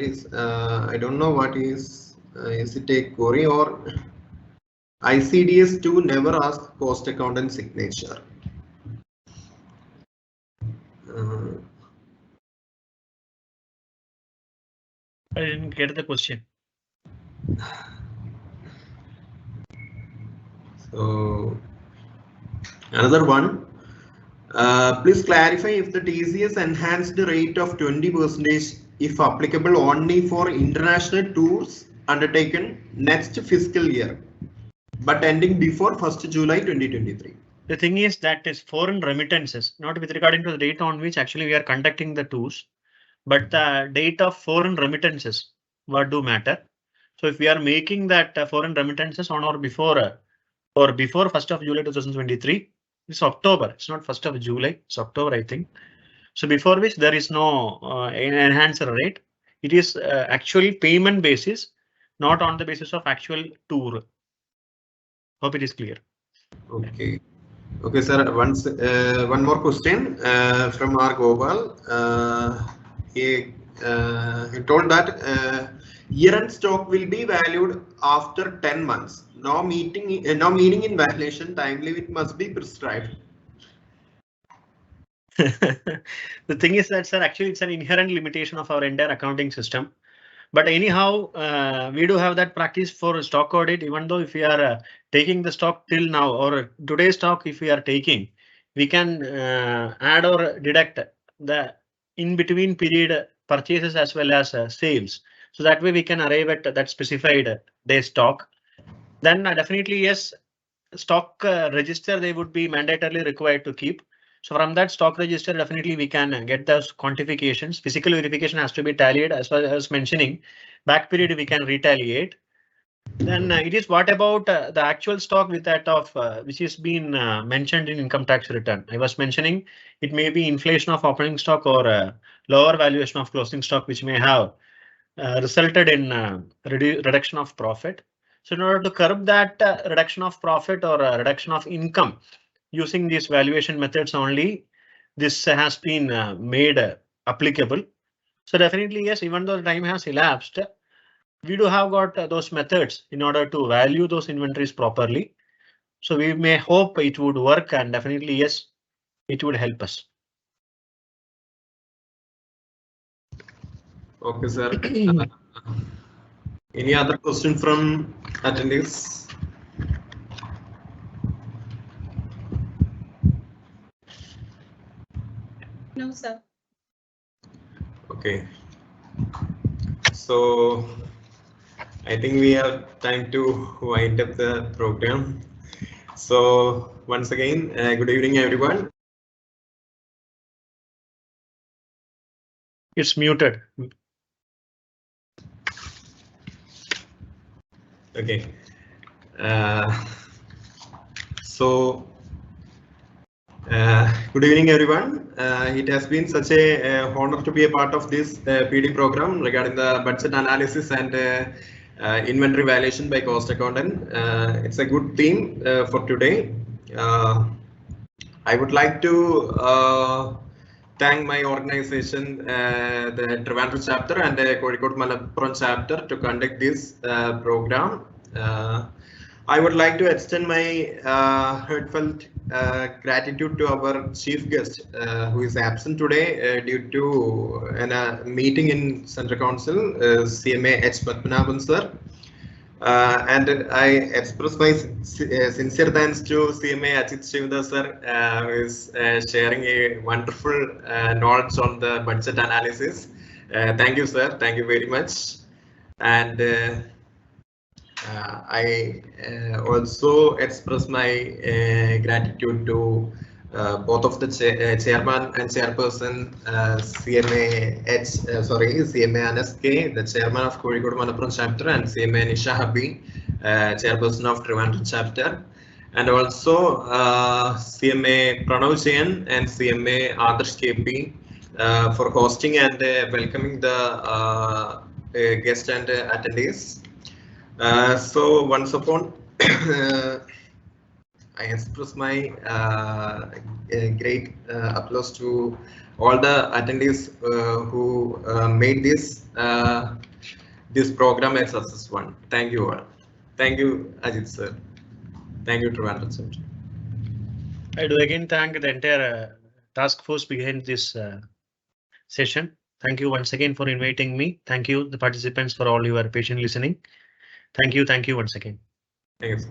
[SPEAKER 7] I don't know what is it a query or ICDS 2 never ask cost accountant signature.
[SPEAKER 6] I didn't get the question.
[SPEAKER 7] So another one. Please clarify if the TCS enhanced rate of 20% if applicable only for international tours undertaken next fiscal year, but ending before 1st July 2023.
[SPEAKER 6] The thing is that is foreign remittances, not with regarding to the date on which actually we are conducting the tours, but the date of foreign remittances what do matter. So if we are making that foreign remittances on or before 1st of July 2023, it's October. It's not 1st of July. It's October, I think. So before which there is no enhancer rate. It is actually payment basis not on the basis of actual tour. Hope it is clear.
[SPEAKER 7] Okay. Okay, sir. One more question from R. Gopal. He told that year-end stock will be valued after 10 months. No meeting in valuation time limit must be prescribed.
[SPEAKER 6] The thing is that, sir, actually it's an inherent limitation of our entire accounting system. But anyhow, we do have that practice for stock audit, even though if we are taking the stock till now or today's stock, if we are taking, we can add or deduct the in between period purchases as well as sales. So that way we can arrive at that specified day stock. Then definitely, yes, stock register they would be mandatorily required to keep. So from that stock register, definitely we can get those quantifications. Physical verification has to be tallied as well as mentioning. Back period we can retaliate. Then it is what about the actual stock with that of which is been mentioned in income tax return. I was mentioning it may be inflation of opening stock or lower valuation of closing stock, which may have resulted in reduction of profit. So in order to curb that reduction of profit or reduction of income using these valuation methods only, this has been made applicable. So definitely, yes, even though the time has elapsed, we do have got those methods in order to value those inventories properly. So we may hope it would work, and definitely, yes, it would help us.
[SPEAKER 7] Okay, sir. Any other question from attendees?
[SPEAKER 8] No, sir.
[SPEAKER 7] Okay. So I think we have time to wind up the program. So once again, good evening, everyone.
[SPEAKER 6] It's muted.
[SPEAKER 7] Okay. Good evening, everyone. It has been such a honor to be a part of this PD program regarding the budget analysis and inventory valuation by cost accountant. It's a good theme for today. I would like to thank my organization, the Trivandrum chapter and the Kozhikode Malappuram chapter to conduct this program. I would like to extend my heartfelt gratitude to our chief guest who is absent today due to a meeting in Central Council, CMA H. Padmanabhan sir. And I express my sincere thanks to CMA Ajit Shivadas sir, who is sharing a wonderful knowledge on the budget analysis. Thank you, sir. Thank you very much. And I also express my gratitude to both of the chairman and chairperson, CMA NSK, the chairman of Kozhikode Malappuram chapter, and CMA Nisha Habi, chairperson of Trivandrum chapter, and also CMA Pranav Jain and CMA Adarsh KP for hosting and welcoming the guests and attendees. So once upon, I express my great applause to all the attendees who made this program a success one. Thank you all. Thank you, Ajit sir. Thank you, Trivandrum sir.
[SPEAKER 6] I do again thank the entire task force behind this session. Thank you once again for inviting me. Thank you, the participants, for all your patient listening. Thank you once again.
[SPEAKER 7] Thank you, sir.